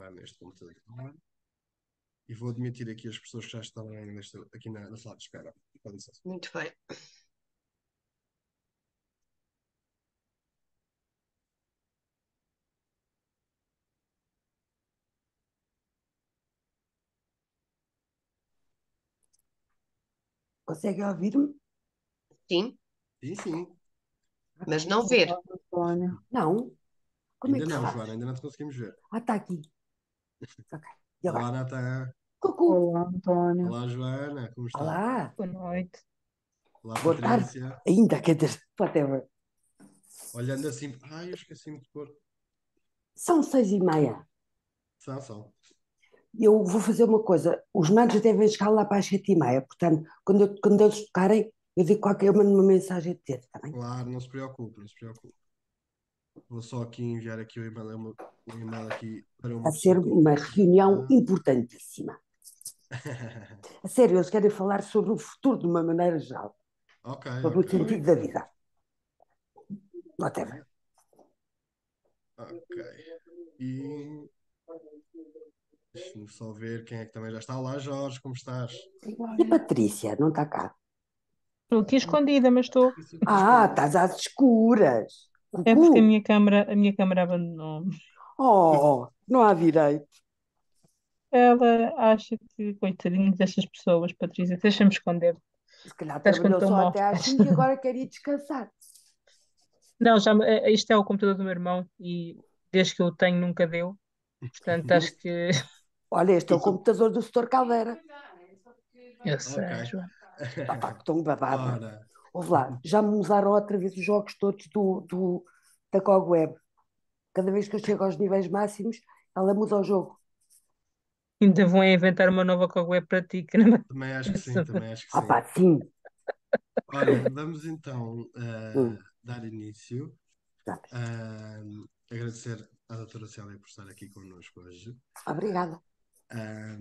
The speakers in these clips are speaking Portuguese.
entrar neste computador e vou admitir aqui as pessoas que já estão aqui na sala de espera. Com licença. Muito bem. Consegue ouvir-me? Sim, Sim, sim. mas não ver. Olá, António. Não. Como é Ainda que se não, faz? Joana, ainda não te conseguimos ver. Ah, está aqui. Ok. E Olá, agora? Natan. Cucu. Olá, António. Olá, Joana, como está? Olá. Boa noite. Olá, Boa tarde. Patrícia. Ainda, quer dizer, whatever. Olhando assim. Ai, eu esqueci-me de pôr. São 6h30. São. Eu vou fazer uma coisa. Os manos devem chegar lá para as 7h30. Portanto, quando eles tocarem, eu digo qualquer uma numa mensagem de texto, está bem? Claro, não se preocupe, não se preocupe. Vou só aqui enviar aqui o e-mail aqui para uma Vai ser pessoa que uma reunião está. importantíssima. A sério, eles querem falar sobre o futuro de uma maneira geral. Ok, Sobre o sentido da vida. Whatever. ok. E deixa-me só ver quem é que também já está. Olá, Jorge, como estás? E a Patrícia, não está cá? Estou aqui escondida, mas estou. Ah, estás às escuras. É porque a Cucu. minha câmara abandonou-me. Oh, não há direito. Ela acha que, coitadinhos destas pessoas, Patrícia, deixa-me esconder. Se calhar Estás quando trabalhou estão só mal. até às 5 e agora quer ir descansar. Não, isto é o computador do meu irmão e desde que eu o tenho nunca deu. Portanto, acho que. Olha, este é o computador do Setor Caldeira. Eu Ok. sei, Joana. Pá, que tão babado. Ora, Ouve lá, já me mudaram outra vez os jogos todos da CogWeb. Cada vez que eu chego aos níveis máximos, ela muda o jogo. Ainda vão inventar uma nova web para ti, que não vai também acho que sim, também acho que Ah sim. pá, sim. Olha, vamos então Hum, dar início. tá. Agradecer à doutora Célia por estar aqui connosco hoje. Obrigada.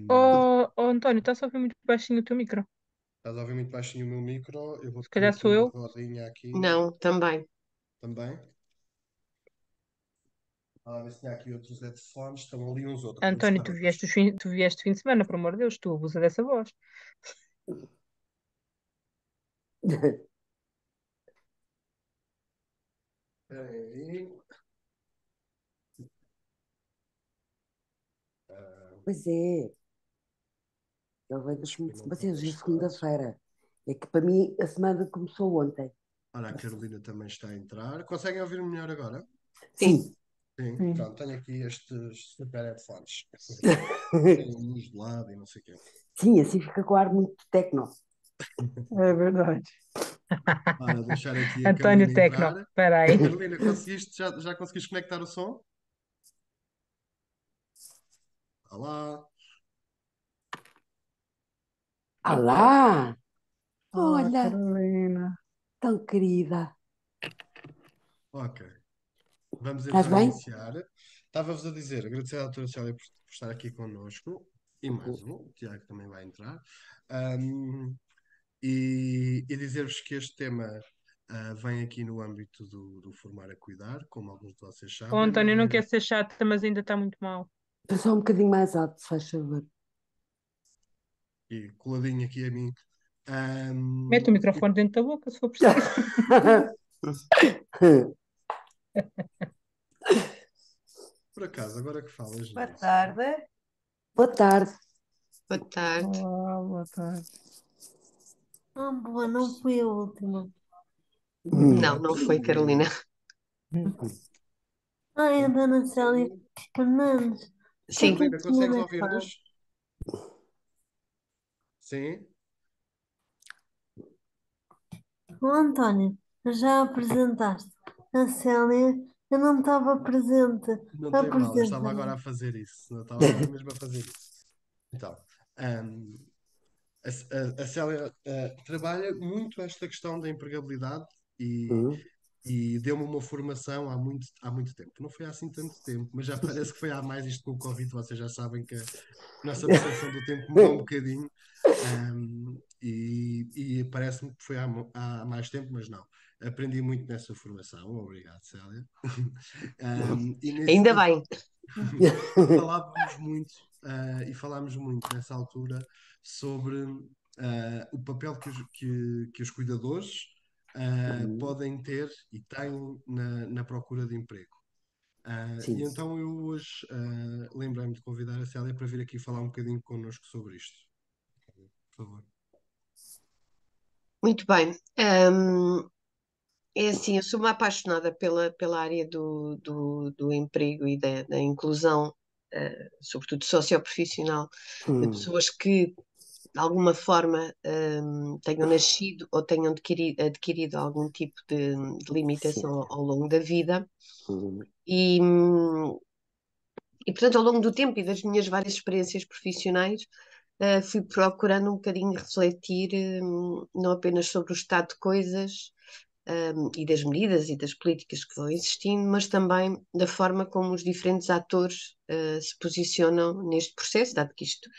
Oh, António, está só a ouvir muito baixinho o teu micro. Estás a ouvir muito baixinho o meu micro. Eu vou Se ter calhar aqui sou uma eu. rodinha aqui Não, também. também. A ver se tem aqui outros headphones. Estão ali uns outros. Vou António, buscar outros. tu vieste fim de semana, por amor de Deus, tu abusa dessa voz. Espera aí. Ah, Pois é, ele veio do acho fim que de não semana, está mas hoje é testado. segunda-feira. É que para mim a semana começou ontem. Olha, a Carolina também está a entrar. Conseguem ouvir melhor agora? Sim. Sim. Sim. Sim. Pronto, tenho aqui estes super headphones. Tem luz de lado e não sei o quê. Sim, assim fica com ar muito tecno. É verdade. Ora, deixar aqui a António Carolina Tecno, entrar. espera aí. Carolina, já conseguiste conectar o som? Olá. Olá! Olá, Olha, Carolina. tão querida. Ok. Vamos Estás então bem? iniciar. Estava-vos a dizer, agradecer à doutora Célia por estar aqui connosco. E mais um, o Tiago também vai entrar. Ahm, e dizer-vos que este tema vem aqui no âmbito do Formar a Cuidar, como alguns de vocês Oh, sabem, mas António, não vem quer ser chata, mas ainda está muito mal. Põe só um bocadinho mais alto, se faz favor. aqui, coladinho aqui a mim. Mete o E microfone dentro da boca, se for preciso. por acaso, agora que falas Boa nisso, tarde. Boa tarde. Boa tarde. Olá, boa tarde. Boa, não fui a última. Não, não foi, Carolina. Ai, a Dona Célia Fernandes. Sim, Carolina, consegues Ultimamente faz. ouvir-nos? Sim? Oh, António, já apresentaste. A Célia, eu não estava presente. Não tem mal, eu estava agora Apresenta-me. a fazer isso. Eu estava agora mesmo a fazer isso. Então, ahm, a Célia trabalha muito esta questão da empregabilidade e, Hum. e deu-me uma formação há muito tempo. Não foi há assim tanto tempo, mas já parece que foi há mais isto com o Covid. Vocês já sabem que a nossa percepção do tempo mudou um bocadinho. E parece-me que foi há mais tempo, mas não. Aprendi muito nessa formação. Obrigado, Célia. E nesse ainda tempo bem. falávamos muito e falámos muito nessa altura sobre o papel que os cuidadores podem ter e têm na procura de emprego. E Sim. então eu hoje lembrei-me de convidar a Célia para vir aqui falar um bocadinho connosco sobre isto. Por favor. Muito bem. É assim, eu sou uma apaixonada pela área do emprego e da inclusão, sobretudo socioprofissional, de Hum, pessoas que, de alguma forma, tenham nascido ou tenham adquirido algum tipo de sim. limitação ao longo da vida. Hum, E, portanto, ao longo do tempo e das minhas várias experiências profissionais, fui procurando um bocadinho refletir, não apenas sobre o estado de coisas, e das medidas e das políticas que vão existindo, mas também da forma como os diferentes atores, se posicionam neste processo, dado que isto,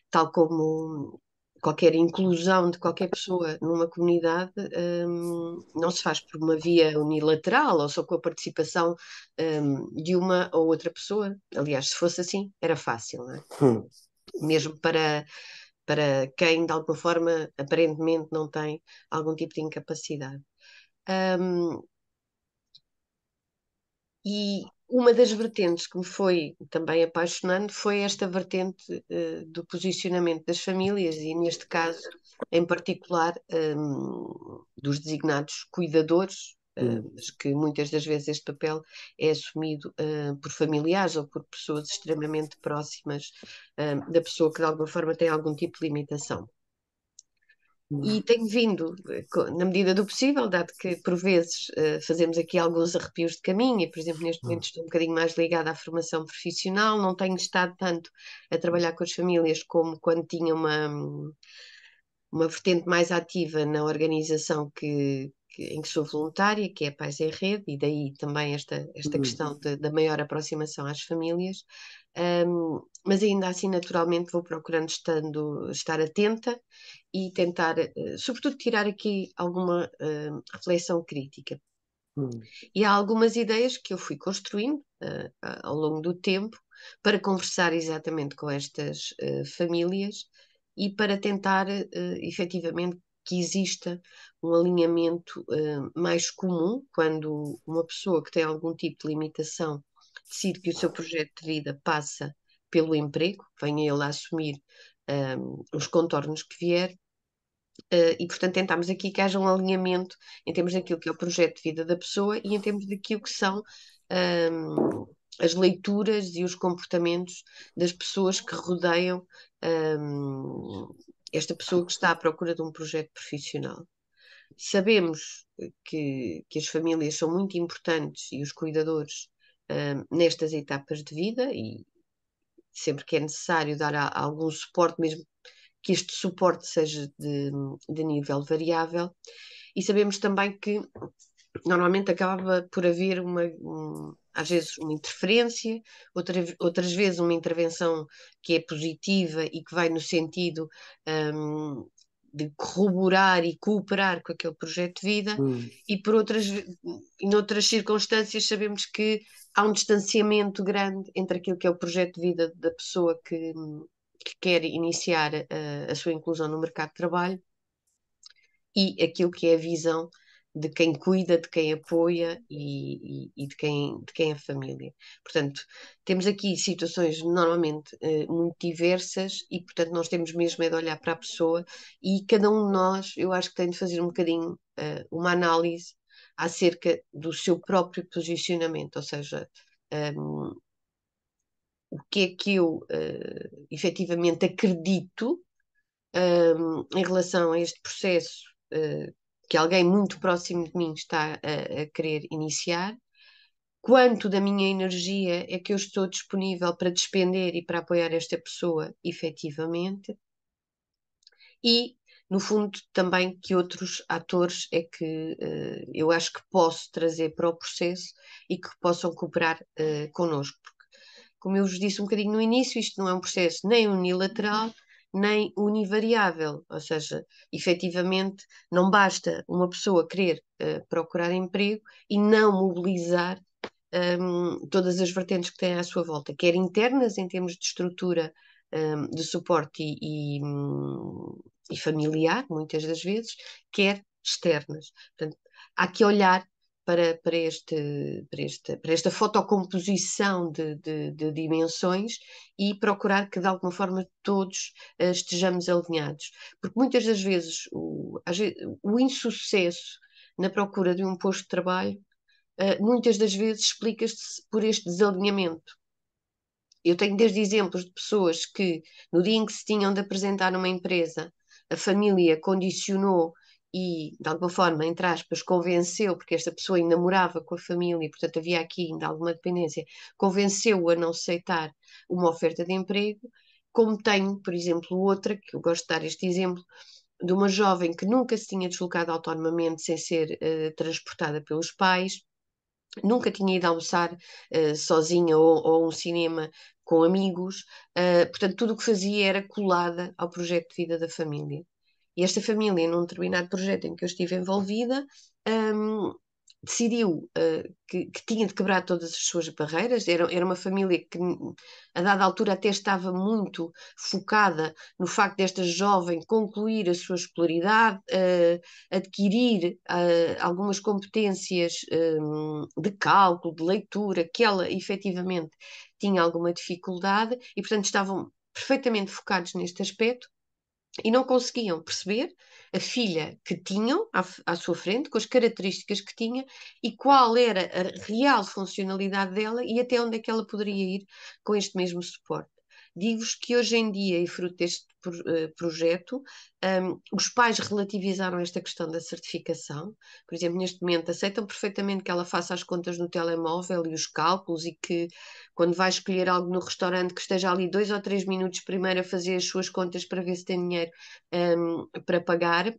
tal como qualquer inclusão de qualquer pessoa numa comunidade, não se faz por uma via unilateral ou só com a participação, de uma ou outra pessoa. Aliás, se fosse assim, era fácil, não é? hum, Mesmo para quem, de alguma forma, aparentemente não tem algum tipo de incapacidade. Um, e uma das vertentes que me foi também apaixonando foi esta vertente do posicionamento das famílias e, neste caso, em particular, dos designados cuidadores, hum, mas que muitas das vezes este papel é assumido por familiares ou por pessoas extremamente próximas da pessoa que, de alguma forma, tem algum tipo de limitação. E hum, tenho vindo, na medida do possível, dado que por vezes fazemos aqui alguns arrepios de caminho, e por exemplo, neste momento estou um bocadinho mais ligada à formação profissional, não tenho estado tanto a trabalhar com as famílias como quando tinha uma vertente mais ativa na organização em que sou voluntária, que é Pais em Rede, e daí também esta hum, questão da maior aproximação às famílias. Mas ainda assim, naturalmente, vou procurando estar atenta e tentar, sobretudo, tirar aqui alguma reflexão crítica. hum, E há algumas ideias que eu fui construindo ao longo do tempo para conversar exatamente com estas famílias e para tentar efetivamente que exista um alinhamento mais comum quando uma pessoa que tem algum tipo de limitação decide que o seu projeto de vida passa pelo emprego, venha ele a assumir os contornos que vier, e, portanto, tentamos aqui que haja um alinhamento em termos daquilo que é o projeto de vida da pessoa e em termos daquilo que são as leituras e os comportamentos das pessoas que rodeiam esta pessoa que está à procura de um projeto profissional. Sabemos que as famílias são muito importantes e os cuidadores nestas etapas de vida e sempre que é necessário dar algum suporte, mesmo que este suporte seja de nível variável, e sabemos também que normalmente acaba por haver às vezes uma interferência, outras vezes uma intervenção que é positiva e que vai no sentido de corroborar e cooperar com aquele projeto de vida, hum, e em outras circunstâncias sabemos que há um distanciamento grande entre aquilo que é o projeto de vida da pessoa que quer iniciar a sua inclusão no mercado de trabalho e aquilo que é a visão de quem cuida, de quem apoia e de quem é família. Portanto, temos aqui situações normalmente muito diversas e, portanto, nós temos mesmo é de olhar para a pessoa e cada um de nós, eu acho que tem de fazer um bocadinho uma análise acerca do seu próprio posicionamento, ou seja, o que é que eu efetivamente acredito em relação a este processo que alguém muito próximo de mim está a querer iniciar, quanto da minha energia é que eu estou disponível para despender e para apoiar esta pessoa efetivamente, e, no fundo, também que outros atores é que eu acho que posso trazer para o processo e que possam cooperar connosco. Como eu vos disse um bocadinho no início, isto não é um processo nem unilateral, nem univariável, ou seja, efetivamente não basta uma pessoa querer procurar emprego e não mobilizar todas as vertentes que tem à sua volta, quer internas em termos de estrutura de suporte e familiar, muitas das vezes, quer externas. Portanto, há que olhar para esta fotocomposição de dimensões e procurar que, de alguma forma, todos estejamos alinhados. Porque muitas das vezes o insucesso na procura de um posto de trabalho, muitas das vezes explica-se por este desalinhamento. Eu tenho desde exemplos de pessoas que, no dia em que se tinham de apresentar numa empresa, a família condicionou e, de alguma forma, entre aspas, convenceu, porque esta pessoa ainda morava com a família e, portanto, havia aqui ainda alguma dependência, convenceu-o a não aceitar uma oferta de emprego, como tenho, por exemplo, outra, que eu gosto de dar este exemplo, de uma jovem que nunca se tinha deslocado autonomamente sem ser transportada pelos pais, nunca tinha ido almoçar sozinha ou um cinema com amigos, portanto, tudo o que fazia era colada ao projeto de vida da família. E esta família, num determinado projeto em que eu estive envolvida, decidiu que tinha de quebrar todas as suas barreiras. Era uma família que, a dada altura, até estava muito focada no facto desta jovem concluir a sua escolaridade, adquirir algumas competências de cálculo, de leitura, que ela efetivamente tinha alguma dificuldade e, portanto, estavam perfeitamente focados neste aspecto e não conseguiam perceber a filha que tinham à sua frente, com as características que tinha e qual era a real funcionalidade dela e até onde é que ela poderia ir com este mesmo suporte. Digo-vos que hoje em dia, e fruto deste projeto, os pais relativizaram esta questão da certificação. Por exemplo, neste momento aceitam perfeitamente que ela faça as contas no telemóvel e os cálculos e que quando vai escolher algo no restaurante que esteja ali 2 ou 3 minutos primeiro a fazer as suas contas para ver se tem dinheiro para pagar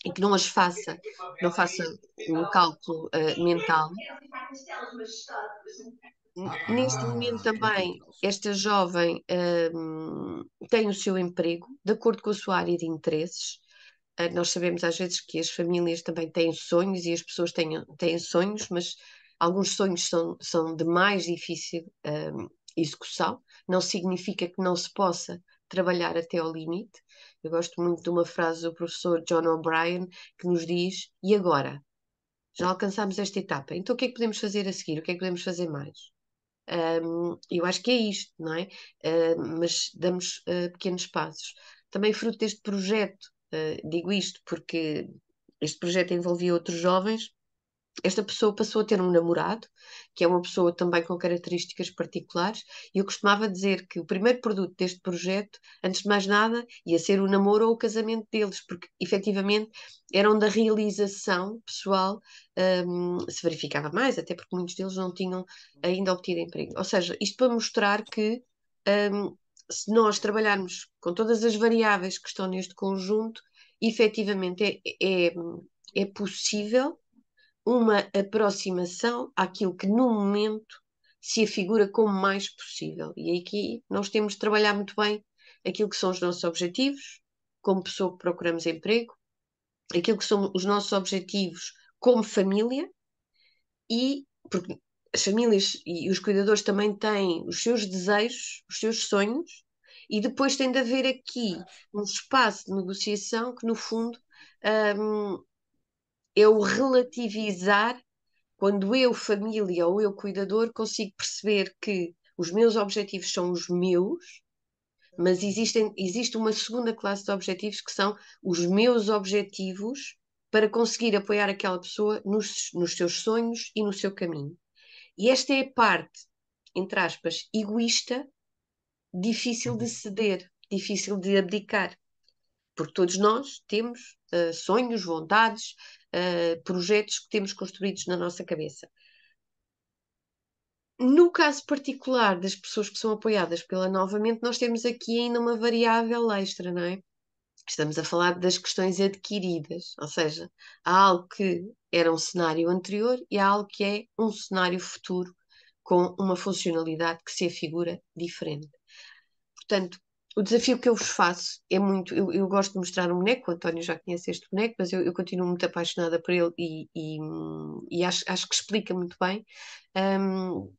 e que não as faça, não faça um cálculo mental. Neste momento também, esta jovem tem o seu emprego de acordo com a sua área de interesses. Nós sabemos às vezes que as famílias também têm sonhos e as pessoas têm sonhos, mas alguns sonhos são de mais difícil execução. Não significa que não se possa trabalhar até ao limite. Eu gosto muito de uma frase do professor John O'Brien que nos diz: e agora? Já alcançámos esta etapa, então o que é que podemos fazer a seguir? O que é que podemos fazer mais? Eu acho que é isto, não é? Mas damos pequenos passos. Também fruto deste projeto, digo isto porque este projeto envolvia outros jovens. Esta pessoa passou a ter um namorado, que é uma pessoa também com características particulares, e eu costumava dizer que o primeiro produto deste projeto, antes de mais nada, ia ser o namoro ou o casamento deles, porque efetivamente era onde a realização pessoal se verificava mais, até porque muitos deles não tinham ainda obtido emprego. Ou seja, isto para mostrar que se nós trabalharmos com todas as variáveis que estão neste conjunto, efetivamente é possível uma aproximação àquilo que no momento se afigura como mais possível. E aqui nós temos de trabalhar muito bem aquilo que são os nossos objetivos, como pessoa que procuramos emprego, aquilo que são os nossos objetivos como família, e porque as famílias e os cuidadores também têm os seus desejos, os seus sonhos, e depois tem de haver aqui um espaço de negociação que, no fundo, é o relativizar quando eu, família ou eu, cuidador, consigo perceber que os meus objetivos são os meus, mas existe uma segunda classe de objetivos que são os meus objetivos para conseguir apoiar aquela pessoa nos seus sonhos e no seu caminho. E esta é a parte, entre aspas, egoísta, difícil de ceder, difícil de abdicar. Porque todos nós temos sonhos, vontades, projetos que temos construídos na nossa cabeça. No caso particular das pessoas que são apoiadas pela Novamente, nós temos aqui ainda uma variável extra, não é? Estamos a falar das questões adquiridas, ou seja, há algo que era um cenário anterior e há algo que é um cenário futuro com uma funcionalidade que se afigura diferente. Portanto, o desafio que eu vos faço é muito. Eu gosto de mostrar um boneco, o António já conhece este boneco, mas eu continuo muito apaixonada por ele e acho que explica muito bem. Um,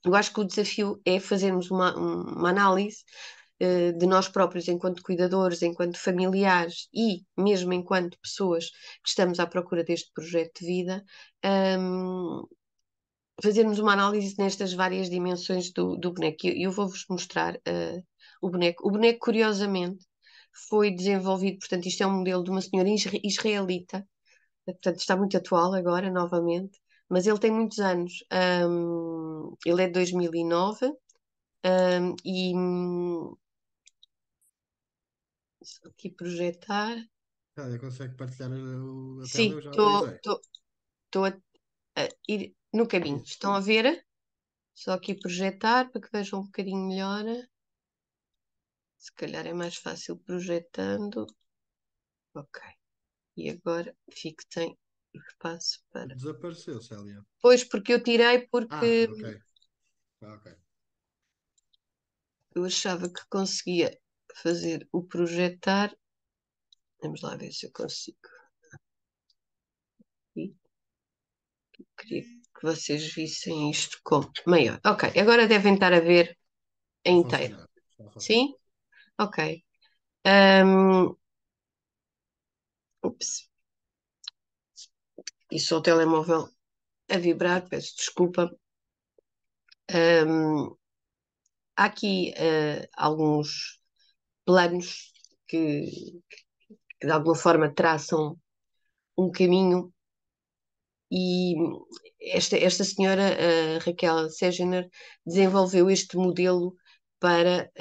eu acho que o desafio é fazermos uma análise de nós próprios enquanto cuidadores, enquanto familiares e mesmo enquanto pessoas que estamos à procura deste projeto de vida, um, fazermos uma análise nestas várias dimensões do boneco. Eu vou-vos mostrar o boneco. O boneco, curiosamente, foi desenvolvido, portanto, isto é um modelo de uma senhora israelita, portanto, está muito atual agora, novamente, mas ele tem muitos anos. Ele é de 2009 e aqui projetar. Célia, consegue partilhar a tela? Sim, Eu já autorizei. estou a ir no caminho. Estão a ver? Só aqui projetar para que vejam um bocadinho melhor. Se calhar é mais fácil projetando. Ok. E agora fico sem espaço para. Desapareceu, Célia. Pois, porque eu tirei porque Ok. Ok. eu achava que conseguia fazer o projetar. Vamos lá ver se eu consigo. E queria que vocês vissem isto como maior. Ok, agora devem estar a ver Está a inteiro. funcionar. Está a funcionar. Sim? Ok. Ahm, ups. E só o telemóvel a vibrar, peço desculpa. Ahm, há aqui alguns planos que, que de alguma forma traçam um caminho e esta senhora, a Raquel Segener, desenvolveu este modelo para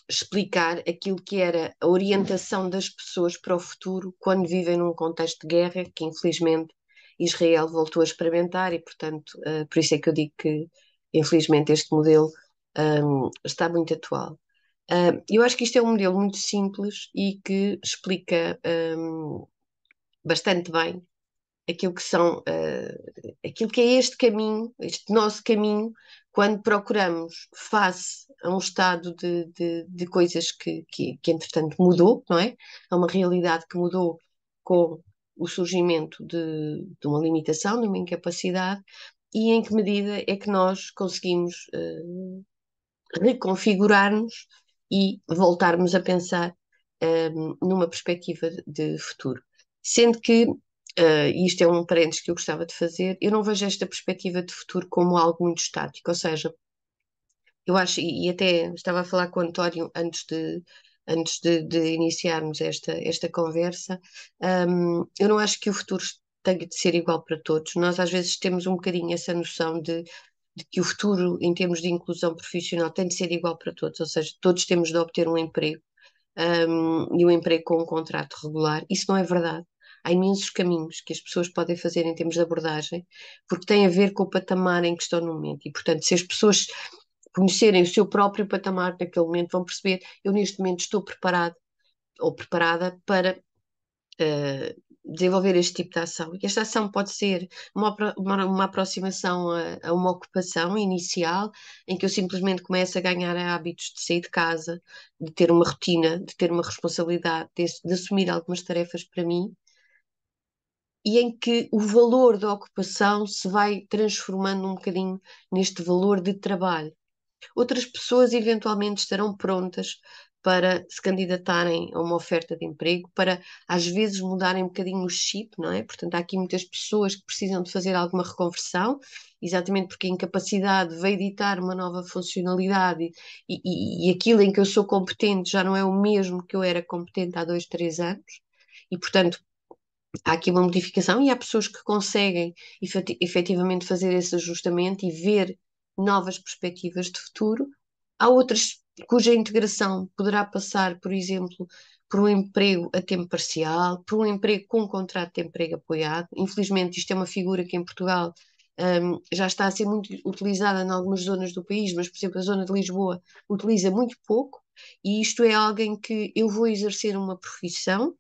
explicar aquilo que era a orientação das pessoas para o futuro quando vivem num contexto de guerra, que infelizmente Israel voltou a experimentar e, portanto, por isso é que eu digo que, infelizmente, este modelo está muito atual. Eu acho que isto é um modelo muito simples e que explica bastante bem aquilo que são, aquilo que é este caminho, este nosso caminho, quando procuramos, face a um estado de coisas que entretanto mudou, não é? É uma realidade que mudou com o surgimento de uma limitação, de uma incapacidade, e em que medida é que nós conseguimos reconfigurar-nos e voltarmos a pensar numa perspectiva de futuro. Sendo que, isto é um parênteses que eu gostava de fazer, eu não vejo esta perspectiva de futuro como algo muito estático, ou seja, eu acho, e até estava a falar com o António antes de iniciarmos esta conversa, eu não acho que o futuro tenha de ser igual para todos. Nós às vezes temos um bocadinho essa noção de que o futuro, em termos de inclusão profissional, tem de ser igual para todos, ou seja, todos temos de obter um emprego, e um emprego com um contrato regular. Isso não é verdade. Há imensos caminhos que as pessoas podem fazer em termos de abordagem, porque tem a ver com o patamar em que estão no momento. E, portanto, se as pessoas conhecerem o seu próprio patamar naquele momento, vão perceber: eu neste momento estou preparado ou preparada para desenvolver este tipo de ação. E esta ação pode ser uma aproximação a uma ocupação inicial, em que eu simplesmente começo a ganhar hábitos de sair de casa, de ter uma rotina, de ter uma responsabilidade, de assumir algumas tarefas para mim, e em que o valor da ocupação se vai transformando um bocadinho neste valor de trabalho. Outras pessoas eventualmente estarão prontas para se candidatarem a uma oferta de emprego, para às vezes mudarem um bocadinho o chip, não é? Portanto, há aqui muitas pessoas que precisam de fazer alguma reconversão, exatamente porque a incapacidade veio ditar uma nova funcionalidade e aquilo em que eu sou competente já não é o mesmo que eu era competente há 2, 3 anos, e portanto há aqui uma modificação e há pessoas que conseguem efetivamente fazer esse ajustamento e ver novas perspectivas de futuro. Há outras cuja integração poderá passar, por exemplo, por um emprego a tempo parcial, por um emprego com um contrato de emprego apoiado. Infelizmente, isto é uma figura que em Portugal já está a ser muito utilizada em algumas zonas do país, mas, por exemplo, a zona de Lisboa utiliza muito pouco, e isto é alguém que eu vou exercer uma profissão,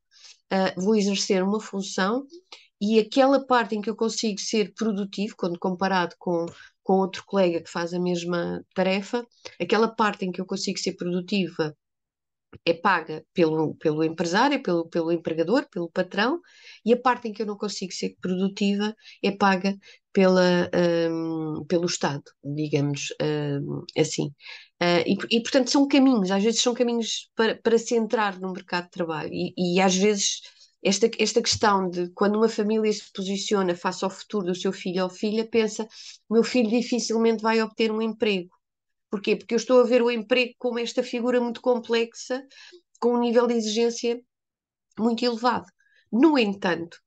vou exercer uma função e aquela parte em que eu consigo ser produtivo, quando comparado com outro colega que faz a mesma tarefa, aquela parte em que eu consigo ser produtiva é paga pelo empresário, pelo empregador, pelo patrão, e a parte em que eu não consigo ser produtiva é paga pelo Estado, digamos assim. Portanto, são caminhos, às vezes são caminhos para se entrar no mercado de trabalho, e às vezes esta questão de quando uma família se posiciona face ao futuro do seu filho ou filha, pensa: o meu filho dificilmente vai obter um emprego. Porquê? Porque eu estou a ver o emprego como esta figura muito complexa, com um nível de exigência muito elevado. No entanto,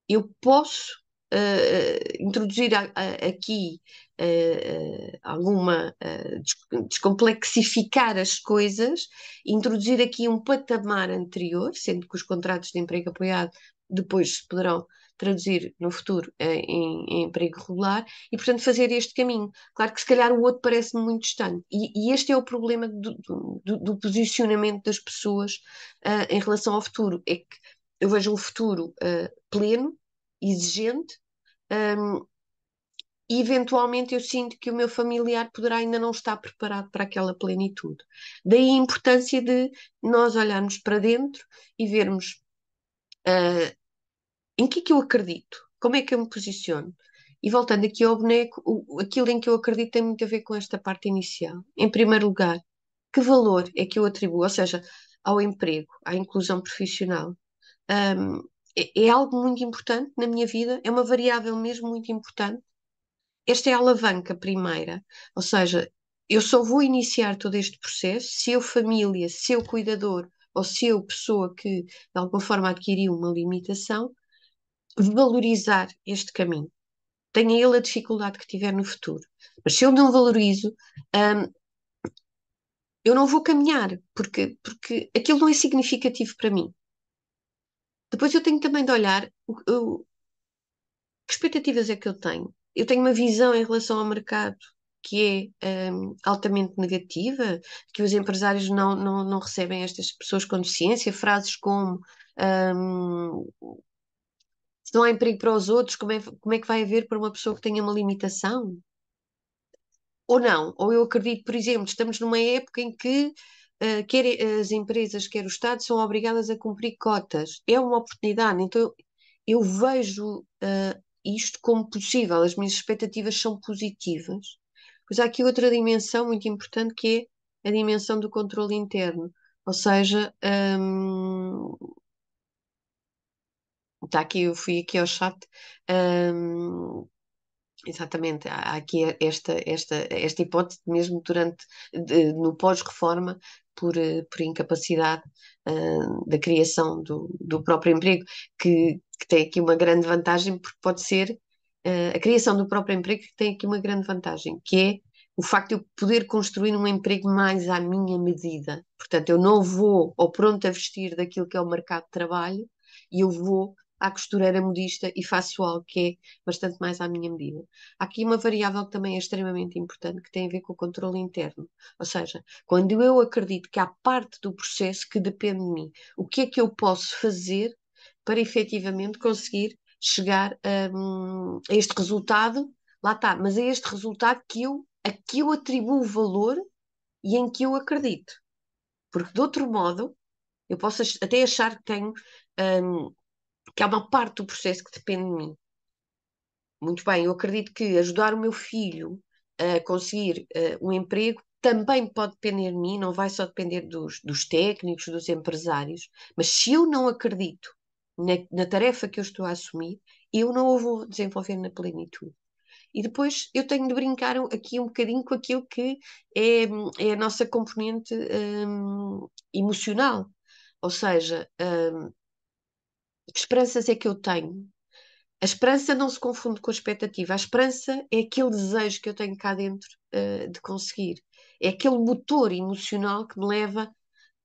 eu posso introduzir aqui alguma descomplexificar as coisas, introduzir aqui um patamar anterior, sendo que os contratos de emprego apoiado depois se poderão traduzir no futuro em emprego regular e, portanto, fazer este caminho. Claro que se calhar o outro parece-me muito distante. E este é o problema do posicionamento das pessoas em relação ao futuro. É que eu vejo um futuro pleno, exigente, um, e eventualmente eu sinto que o meu familiar poderá ainda não estar preparado para aquela plenitude. Daí a importância de nós olharmos para dentro e vermos em que é que eu acredito, como é que eu me posiciono. E voltando aqui ao boneco, aquilo em que eu acredito tem muito a ver com esta parte inicial. Em primeiro lugar, que valor é que eu atribuo, ou seja, ao emprego, à inclusão profissional? Um, é algo muito importante na minha vida, é uma variável mesmo muito importante. Esta é a alavanca primeira, ou seja, eu só vou iniciar todo este processo se eu, família, se eu, cuidador, ou se eu, pessoa que de alguma forma adquiriu uma limitação, valorizar este caminho. Tenha ele a dificuldade que tiver no futuro. Mas se eu não valorizo, hum, eu não vou caminhar, porque aquilo não é significativo para mim. Depois eu tenho também de olhar que expectativas é que eu tenho. Eu tenho uma visão em relação ao mercado que é altamente negativa, que os empresários não recebem estas pessoas com deficiência, frases como se não há emprego para os outros, como é que vai haver para uma pessoa que tenha uma limitação? Ou não? Ou eu acredito, por exemplo, estamos numa época em que quer as empresas, quer o Estado, são obrigadas a cumprir cotas. É uma oportunidade. Então, eu vejo isto como possível. As minhas expectativas são positivas. Pois há aqui outra dimensão muito importante que é a dimensão do controle interno. Ou seja, está aqui, eu fui aqui ao chat. hum, Exatamente, há aqui esta hipótese mesmo no pós-reforma por incapacidade da criação do próprio emprego, que tem aqui uma grande vantagem, porque pode ser a criação do próprio emprego que tem aqui uma grande vantagem, que é o facto de eu poder construir um emprego mais à minha medida. Portanto, eu não vou ao pronto a vestir daquilo que é o mercado de trabalho e eu vou à costureira modista e faço algo que é bastante mais à minha medida. Há aqui uma variável que também é extremamente importante, que tem a ver com o controle interno. Ou seja, quando eu acredito que há parte do processo que depende de mim, o que é que eu posso fazer para efetivamente conseguir chegar a este resultado? Lá está, mas é este resultado a que eu atribuo valor e em que eu acredito. Porque de outro modo, eu posso até achar que tenho, que há uma parte do processo que depende de mim. Muito bem, eu acredito que ajudar o meu filho a conseguir um emprego também pode depender de mim, não vai só depender dos técnicos, dos empresários, mas se eu não acredito na tarefa que eu estou a assumir, eu não a vou desenvolver na plenitude. E depois eu tenho de brincar aqui um bocadinho com aquilo que é a nossa componente emocional. Ou seja, que esperanças é que eu tenho? A esperança não se confunde com a expectativa. A esperança é aquele desejo que eu tenho cá dentro de conseguir. É aquele motor emocional que me leva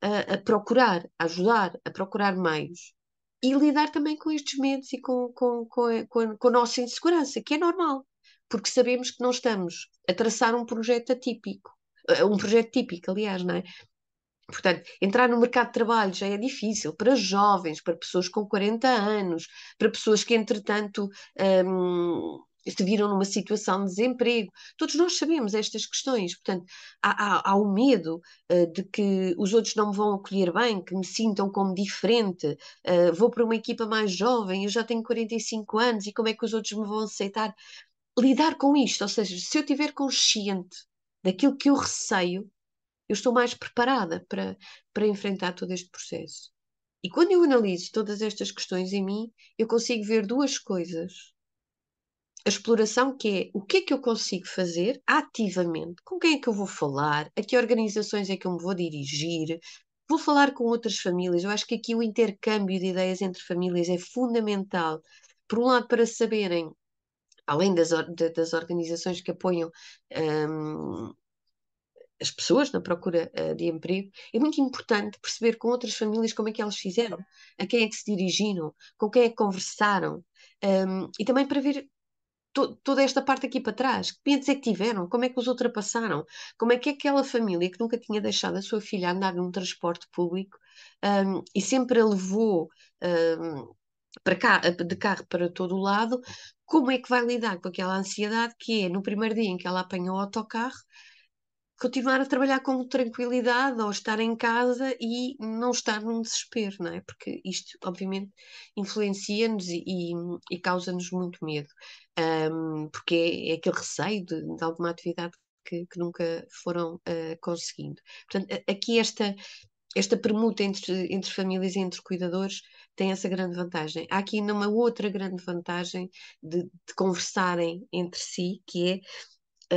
a procurar, a ajudar, a procurar meios. E lidar também com estes medos e com a nossa insegurança, que é normal, porque sabemos que não estamos a traçar um projeto atípico, um projeto típico, aliás, não é? Portanto, entrar no mercado de trabalho já é difícil para jovens, para pessoas com 40 anos, para pessoas que, entretanto, se viram numa situação de desemprego. Todos nós sabemos estas questões. Portanto, há o medo de que os outros não me vão acolher bem, que me sintam como diferente. Vou para uma equipa mais jovem, eu já tenho 45 anos e como é que os outros me vão aceitar? Lidar com isto, ou seja, se eu estiver consciente daquilo que eu receio, eu estou mais preparada para enfrentar todo este processo. E quando eu analiso todas estas questões em mim, eu consigo ver duas coisas. A exploração, que é o que é que eu consigo fazer ativamente, com quem é que eu vou falar, a que organizações é que eu me vou dirigir, vou falar com outras famílias. Eu acho que aqui o intercâmbio de ideias entre famílias é fundamental. Por um lado, para saberem, além das organizações que apoiam as pessoas na procura de emprego, é muito importante perceber com outras famílias como é que elas fizeram, a quem é que se dirigiram, com quem é que conversaram, e também para ver toda esta parte aqui para trás, que clientes é que tiveram, como é que os ultrapassaram, como é que aquela família que nunca tinha deixado a sua filha andar num transporte público, e sempre a levou para cá, de carro para todo o lado, como é que vai lidar com aquela ansiedade que é no primeiro dia em que ela apanha o autocarro, continuar a trabalhar com tranquilidade ou estar em casa e não estar num desespero, não é? Porque isto, obviamente, influencia-nos e causa-nos muito medo, porque é aquele receio de alguma atividade que nunca foram conseguindo. Portanto, aqui esta permuta entre famílias e entre cuidadores tem essa grande vantagem. Há aqui uma outra grande vantagem de conversarem entre si, que é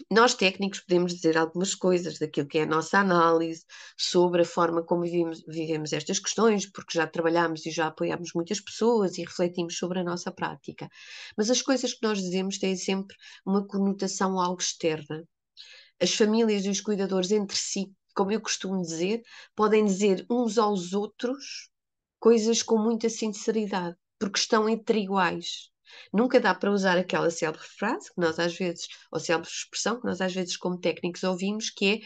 nós técnicos podemos dizer algumas coisas daquilo que é a nossa análise sobre a forma como vivemos estas questões, porque já trabalhamos e já apoiamos muitas pessoas e refletimos sobre a nossa prática. Mas as coisas que nós dizemos têm sempre uma conotação algo externa. As famílias e os cuidadores entre si, como eu costumo dizer, podem dizer uns aos outros coisas com muita sinceridade, porque estão entre iguais. Nunca dá para usar aquela célebre frase que nós às vezes, ou célebre expressão que nós às vezes como técnicos ouvimos, que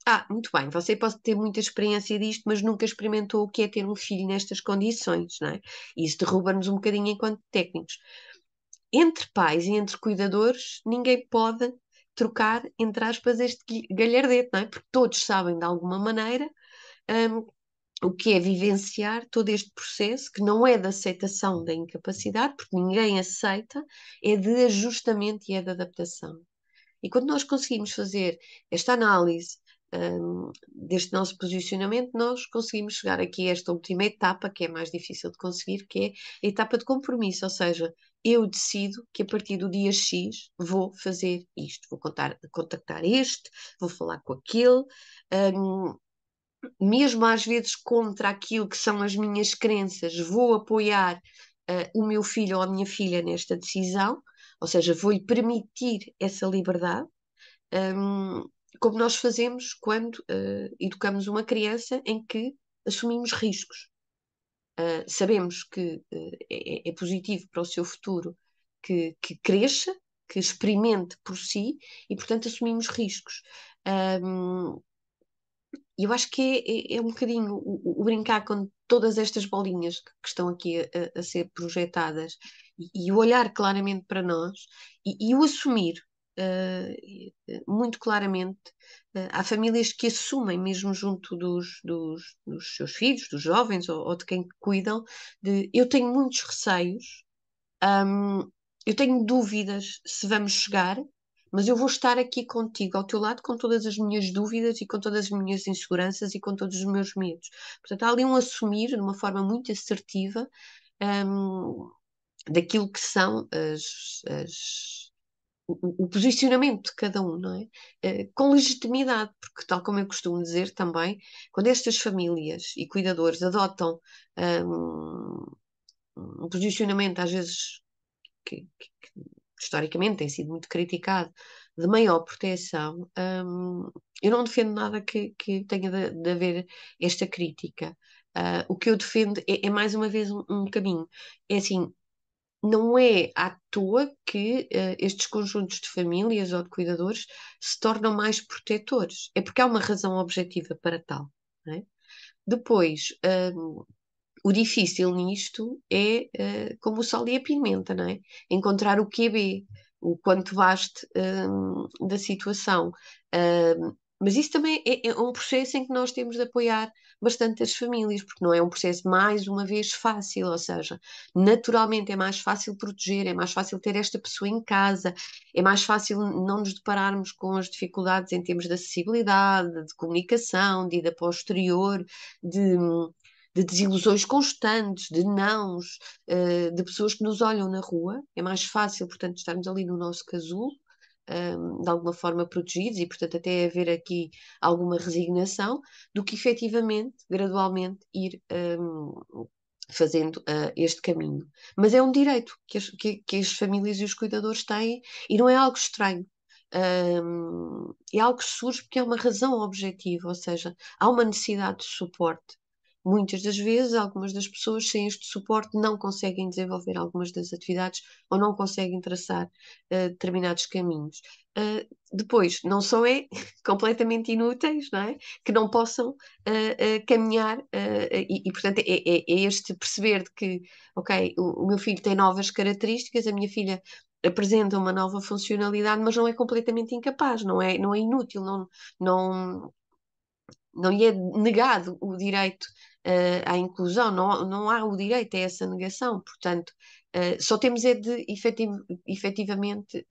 é: muito bem, você pode ter muita experiência disto, mas nunca experimentou o que é ter um filho nestas condições, não é? E isso derruba-nos um bocadinho enquanto técnicos. Entre pais e entre cuidadores, ninguém pode trocar, entre aspas, este galhardete, não é? Porque todos sabem de alguma maneira hum, o que é vivenciar todo este processo, que não é de aceitação da incapacidade, porque ninguém aceita, é de ajustamento e é de adaptação. E quando nós conseguimos fazer esta análise deste nosso posicionamento, nós conseguimos chegar aqui a esta última etapa, que é mais difícil de conseguir, que é a etapa de compromisso, ou seja, eu decido que a partir do dia X vou fazer isto, vou contactar este, vou falar com aquele, mesmo às vezes contra aquilo que são as minhas crenças, vou apoiar o meu filho ou a minha filha nesta decisão, ou seja, vou-lhe permitir essa liberdade, como nós fazemos quando educamos uma criança em que assumimos riscos. Sabemos que é positivo para o seu futuro que cresça, que experimente por si e, portanto, assumimos riscos. E eu acho que é um bocadinho o brincar com todas estas bolinhas que estão aqui a ser projetadas e o olhar claramente para nós e o assumir muito claramente. Há famílias que assumem, mesmo junto dos seus filhos, dos jovens ou de quem cuidam, de eu tenho muitos receios, eu tenho dúvidas se vamos chegar, mas eu vou estar aqui contigo, ao teu lado, com todas as minhas dúvidas e com todas as minhas inseguranças e com todos os meus medos. Portanto, há ali um assumir de uma forma muito assertiva, daquilo que são o posicionamento de cada um, não é? Com legitimidade, porque, tal como eu costumo dizer também, quando estas famílias e cuidadores adotam um posicionamento, às vezes, que historicamente tem sido muito criticado, de maior proteção, eu não defendo nada que tenha de haver esta crítica. O que eu defendo é mais uma vez um caminho. É assim, não é à toa que estes conjuntos de famílias ou de cuidadores se tornam mais protetores. É porque há uma razão objetiva para tal, não é? Depois, O difícil nisto é, como o sal e a pimenta, não é? Encontrar o QB, o quanto baste, da situação. Mas isso também é um processo em que nós temos de apoiar bastante as famílias, porque não é um processo, mais uma vez, fácil, ou seja, naturalmente é mais fácil proteger, é mais fácil ter esta pessoa em casa, é mais fácil não nos depararmos com as dificuldades em termos de acessibilidade, de comunicação, de ida para o exterior, de de desilusões constantes, de nãos, de pessoas que nos olham na rua. É mais fácil, portanto, estarmos ali no nosso casulo, de alguma forma protegidos e, portanto, até haver aqui alguma resignação, do que efetivamente, gradualmente, ir fazendo este caminho. Mas é um direito que as famílias e os cuidadores têm e não é algo estranho. É algo que surge porque é uma razão objetiva, ou seja, há uma necessidade de suporte. Muitas das vezes, algumas das pessoas sem este suporte não conseguem desenvolver algumas das atividades ou não conseguem traçar determinados caminhos. Depois, não só é completamente inúteis, não é? Que não possam caminhar, portanto, é este perceber de que, ok, o meu filho tem novas características, a minha filha apresenta uma nova funcionalidade, mas não é completamente incapaz, não é inútil, não, não lhe é negado o direito à inclusão, não há o direito a essa negação, portanto, só temos é de efetivamente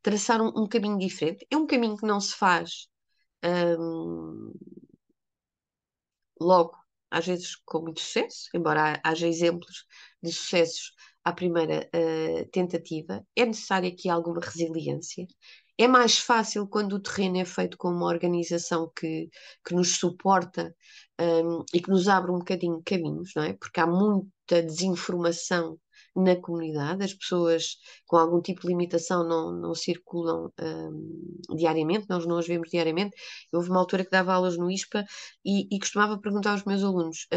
traçar um caminho diferente. É um caminho que não se faz hum, logo, às vezes com muito sucesso, embora haja exemplos de sucessos à primeira tentativa, é necessária aqui alguma resiliência. É mais fácil quando o terreno é feito com uma organização que nos suporta, e que nos abre um bocadinho caminhos, não é? Porque há muita desinformação na comunidade, as pessoas com algum tipo de limitação não circulam diariamente, nós não as vemos diariamente. Houve uma altura que dava aulas no ISPA e costumava perguntar aos meus alunos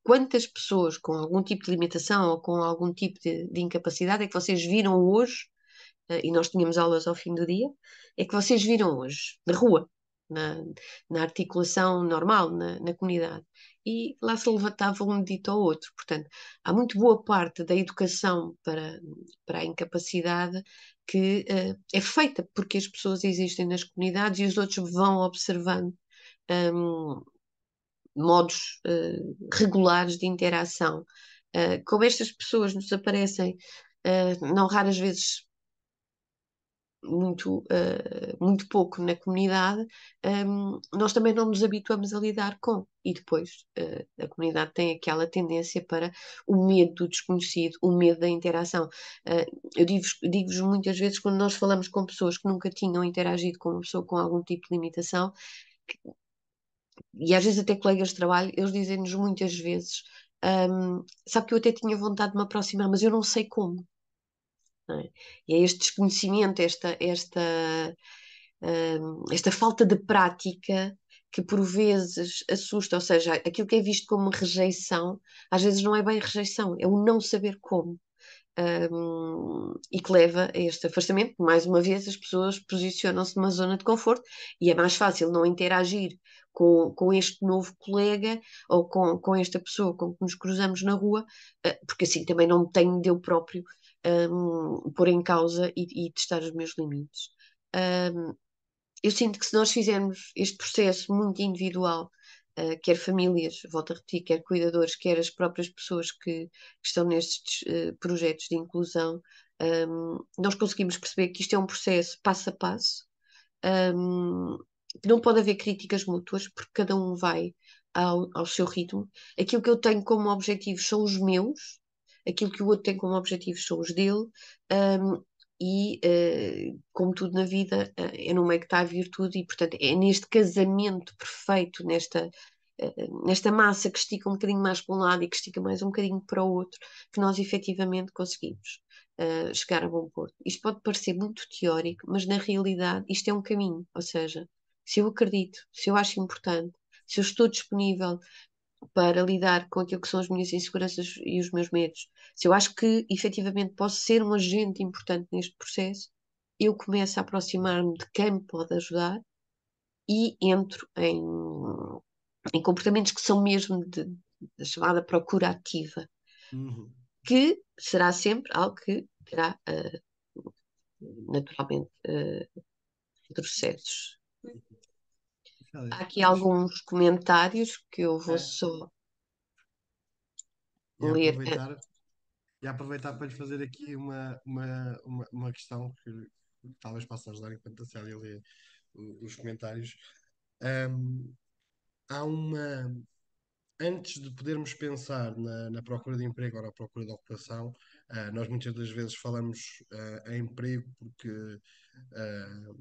quantas pessoas com algum tipo de limitação ou com algum tipo de incapacidade é que vocês viram hoje, e nós tínhamos aulas ao fim do dia, é que vocês viram hoje, na rua, na, na articulação normal, na comunidade. E lá se levantava um dito ao outro. Portanto, há muito boa parte da educação para a incapacidade que é feita porque as pessoas existem nas comunidades e os outros vão observando um, modos regulares de interação. Como estas pessoas nos aparecem, não raras vezes muito pouco na comunidade, nós também não nos habituamos a lidar com. E depois a comunidade tem aquela tendência para o medo do desconhecido, o medo da interação. Eu digo-vos muitas vezes, quando nós falamos com pessoas que nunca tinham interagido com uma pessoa com algum tipo de limitação, e às vezes até colegas de trabalho, eles dizem-nos muitas vezes: sabe que eu até tinha vontade de me aproximar, mas eu não sei como. Não é? E é este desconhecimento, esta falta de prática que por vezes assusta, ou seja, aquilo que é visto como rejeição, às vezes não é bem rejeição, é o não saber como. E que leva a este afastamento. Mais uma vez, as pessoas posicionam-se numa zona de conforto e é mais fácil não interagir com este novo colega ou com esta pessoa com que nos cruzamos na rua, porque assim também não tenho de eu próprio pôr em causa e testar os meus limites. Um, eu sinto que se nós fizermos este processo muito individual, quer famílias, volto a repetir, quer cuidadores, quer as próprias pessoas que estão nestes projetos de inclusão, nós conseguimos perceber que isto é um processo passo a passo, um, que não pode haver críticas mútuas, porque cada um vai ao seu ritmo. Aquilo que eu tenho como objetivos são os meus, aquilo que o outro tem como objetivos são os dele, um, como tudo na vida, é no meio que está a virtude, e portanto é neste casamento perfeito, nesta massa que estica um bocadinho mais para um lado e que estica mais um bocadinho para o outro, que nós efetivamente conseguimos chegar a bom porto. Isto pode parecer muito teórico, mas na realidade isto é um caminho, ou seja, se eu acredito, se eu acho importante, se eu estou disponível para lidar com aquilo que são as minhas inseguranças e os meus medos, se eu acho que efetivamente posso ser um agente importante neste processo, eu começo a aproximar-me de quem me pode ajudar e entro em comportamentos que são mesmo da chamada procura ativa, Uhum. que será sempre algo que terá naturalmente retrocessos. Célia, Há aqui alguns comentários que eu vou É. só e ler. aproveitar para lhe fazer aqui uma questão que talvez possa ajudar enquanto a Célia lê os comentários. Ahm, há uma. Antes de podermos pensar na procura de emprego ou na procura de ocupação, nós muitas das vezes falamos em emprego porque ah,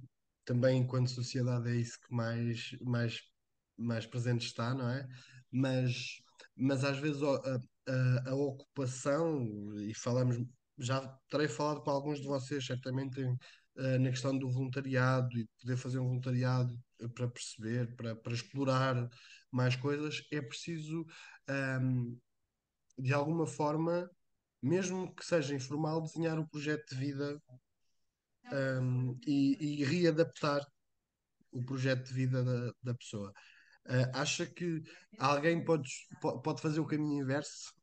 também enquanto sociedade é isso que mais presente está, não é? Mas às vezes a ocupação, e falamos, já terei falado com alguns de vocês, certamente, na questão do voluntariado e de poder fazer um voluntariado para perceber, para explorar mais coisas, é preciso, ahm, de alguma forma, mesmo que seja informal, desenhar o projeto de vida, e readaptar o projeto de vida da pessoa. Acha que alguém pode fazer o caminho inverso,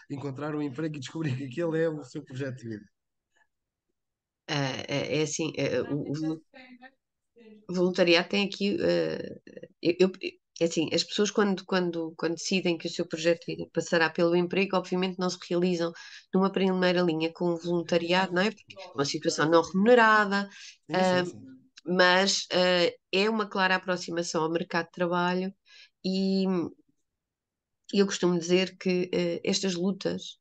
encontrar um emprego e descobrir que aquele é o seu projeto de vida? É assim, o voluntariado tem aqui. É assim, as pessoas, quando decidem que o seu projeto de vida passará pelo emprego, obviamente não se realizam numa primeira linha com o voluntariado, não é? Porque é uma situação não remunerada, Sim, sim, ah, sim. mas é uma clara aproximação ao mercado de trabalho e eu costumo dizer que estas lutas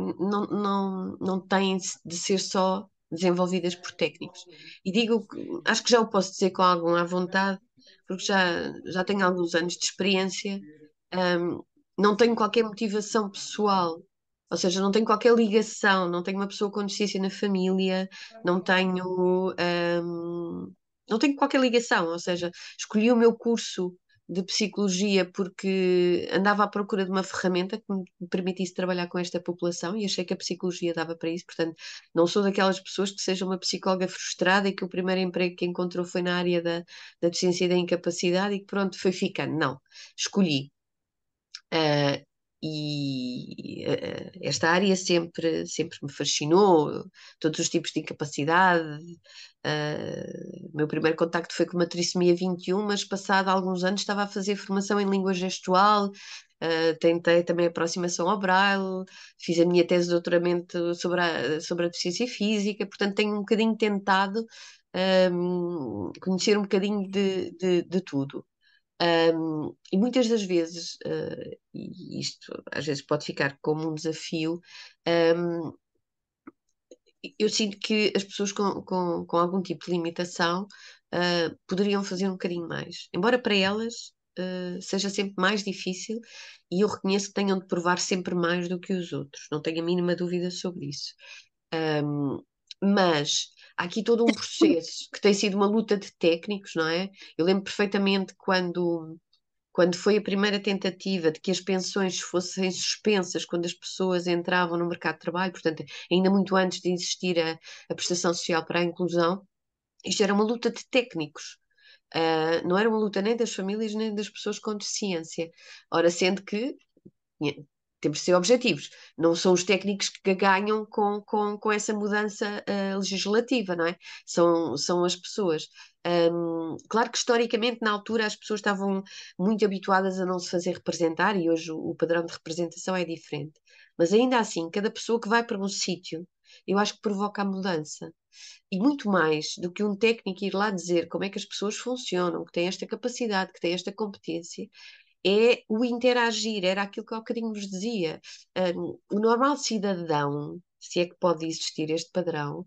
não têm de ser só desenvolvidas por técnicos. E digo que acho que já o posso dizer com alguma vontade, porque já tenho alguns anos de experiência, um, não tenho qualquer motivação pessoal. Ou seja, não tenho qualquer ligação, não tenho uma pessoa com deficiência na família, não tenho, não tenho qualquer ligação. Ou seja, escolhi o meu curso de psicologia porque andava à procura de uma ferramenta que me permitisse trabalhar com esta população e achei que a psicologia dava para isso. Portanto, não sou daquelas pessoas que seja uma psicóloga frustrada e que o primeiro emprego que encontrou foi na área da deficiência e da incapacidade e que pronto, foi ficando. Não, escolhi. Uh, esta área sempre me fascinou, todos os tipos de incapacidade. O meu primeiro contacto foi com uma trissomia 21, mas passado alguns anos estava a fazer formação em língua gestual, tentei também aproximação ao Braille, fiz a minha tese de doutoramento sobre a deficiência física, portanto tenho um bocadinho tentado conhecer um bocadinho de tudo. E muitas das vezes, e isto às vezes pode ficar como um desafio, um, eu sinto que as pessoas com algum tipo de limitação poderiam fazer um bocadinho mais. Embora para elas seja sempre mais difícil, e eu reconheço que tenham de provar sempre mais do que os outros, não tenho a mínima dúvida sobre isso. Um, mas há aqui todo um processo que tem sido uma luta de técnicos, não é? Eu lembro perfeitamente quando foi a primeira tentativa de que as pensões fossem suspensas quando as pessoas entravam no mercado de trabalho, portanto, ainda muito antes de existir a prestação social para a inclusão, isto era uma luta de técnicos. Não era uma luta nem das famílias nem das pessoas com deficiência. Ora, sendo que temos de ser objetivos. Não são os técnicos que ganham com essa mudança legislativa, não é? São as pessoas. Claro que historicamente, na altura, as pessoas estavam muito habituadas a não se fazer representar e hoje o padrão de representação é diferente. Mas ainda assim, cada pessoa que vai para um sítio, eu acho que provoca a mudança. E muito mais do que um técnico ir lá dizer como é que as pessoas funcionam, que têm esta capacidade, que têm esta competência, é o interagir, era aquilo que há bocadinho vos dizia. O normal cidadão, se é que pode existir este padrão,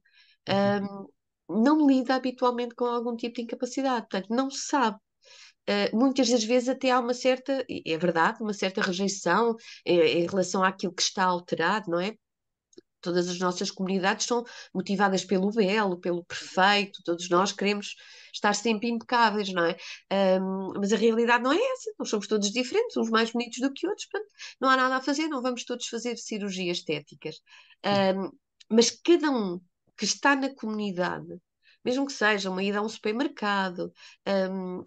não lida habitualmente com algum tipo de incapacidade, portanto, não sabe. Muitas das vezes até há uma certa, é verdade, uma certa rejeição em relação àquilo que está alterado, não é? Todas as nossas comunidades são motivadas pelo belo, pelo perfeito, todos nós queremos estar sempre impecáveis, não é? Mas a realidade não é essa, nós somos todos diferentes, uns mais bonitos do que outros, portanto, não há nada a fazer, não vamos todos fazer cirurgias estéticas. Mas cada um que está na comunidade mesmo que seja uma ida a um supermercado,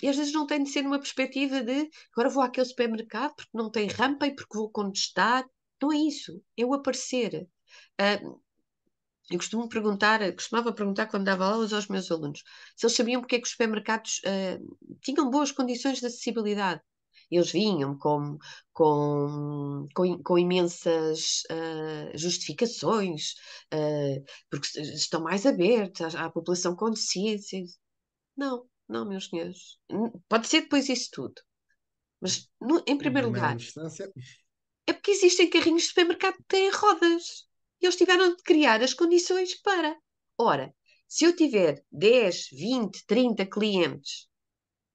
e às vezes não tem de ser numa perspectiva de agora vou àquele supermercado porque não tem rampa e porque vou contestar. Não é isso, é o aparecer. Eu costumava perguntar quando dava aulas aos meus alunos se eles sabiam porque é que os supermercados tinham boas condições de acessibilidade. Eles vinham com imensas justificações, porque estão mais abertos à população com deficiência. Não, não, meus senhores. Pode ser depois isso tudo. Mas, em Em primeiro primeira lugar, instância, é porque existem carrinhos de supermercado que têm rodas. E eles tiveram de criar as condições para. Ora, se eu tiver 10, 20, 30 clientes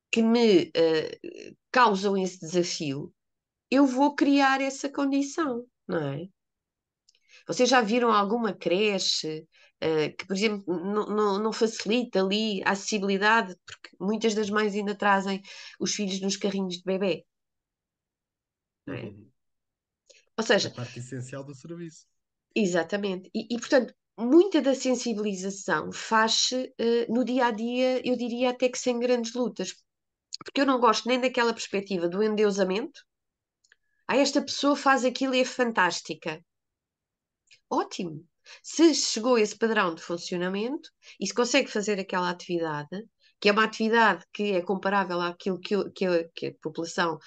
que me causam esse desafio, eu vou criar essa condição, não é? Vocês já viram alguma creche que, por exemplo, não facilita ali a acessibilidade, porque muitas das mães ainda trazem os filhos nos carrinhos de bebê, não é? Ou é seja, parte essencial do serviço. exatamente. Portanto, muita da sensibilização faz-se no dia a dia, eu diria até que sem grandes lutas, porque eu não gosto nem daquela perspectiva do endeusamento. Ah, esta pessoa faz aquilo e é fantástica. Ótimo. Se chegou a esse padrão de funcionamento e se consegue fazer aquela atividade, que é uma atividade que é comparável àquilo que a população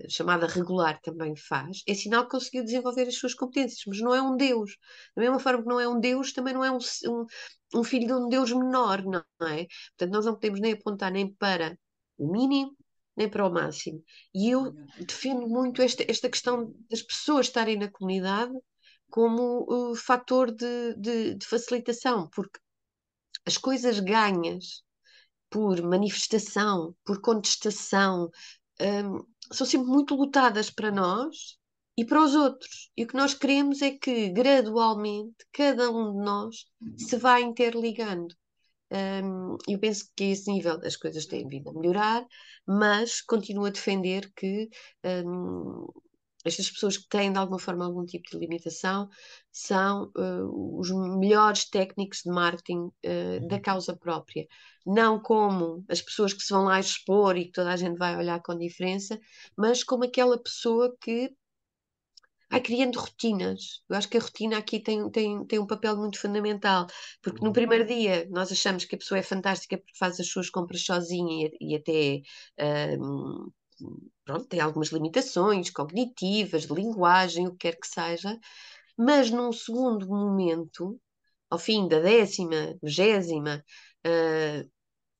chamada regular também faz, é sinal que conseguiu desenvolver as suas competências, mas não é um Deus. Da mesma forma que não é um Deus, também não é um filho de um Deus menor, não é? Portanto, nós não podemos nem apontar nem para o mínimo, nem para o máximo. E eu defendo muito esta questão das pessoas estarem na comunidade como fator de facilitação, porque as coisas ganhas por manifestação, por contestação, são sempre muito lutadas para nós e para os outros. E o que nós queremos é que, gradualmente, cada um de nós se vá interligando. Eu penso que a esse nível as coisas têm vindo a melhorar, mas continuo a defender que estas pessoas que têm de alguma forma algum tipo de limitação são os melhores técnicos de marketing da causa própria. Não como as pessoas que se vão lá expor e que toda a gente vai olhar com diferença, mas como aquela pessoa que vai criando rotinas. Eu acho que a rotina aqui tem um papel muito fundamental, porque no primeiro dia nós achamos que a pessoa é fantástica porque faz as suas compras sozinha e até pronto, tem algumas limitações cognitivas, de linguagem, o que quer que seja, mas num segundo momento, ao fim da 10ª, 20ª,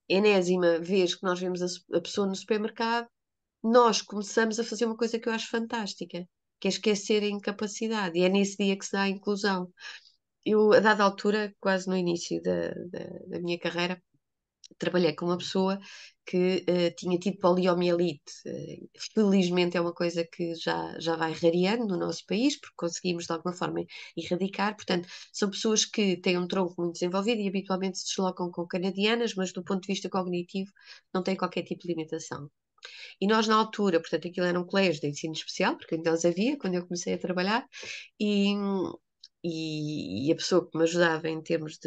enésima vez que nós vemos a pessoa no supermercado, nós começamos a fazer uma coisa que eu acho fantástica, que é esquecer a incapacidade, e é nesse dia que se dá a inclusão. Eu, a dada altura, quase no início da minha carreira, trabalhei com uma pessoa que tinha tido poliomielite. Felizmente é uma coisa que já vai rareando no nosso país, porque conseguimos de alguma forma erradicar. Portanto, são pessoas que têm um tronco muito desenvolvido e habitualmente se deslocam com canadianas, mas do ponto de vista cognitivo não têm qualquer tipo de limitação. E nós, na altura, portanto, aquilo era um colégio de ensino especial, porque ainda os havia quando eu comecei a trabalhar, e, e a pessoa que me ajudava em termos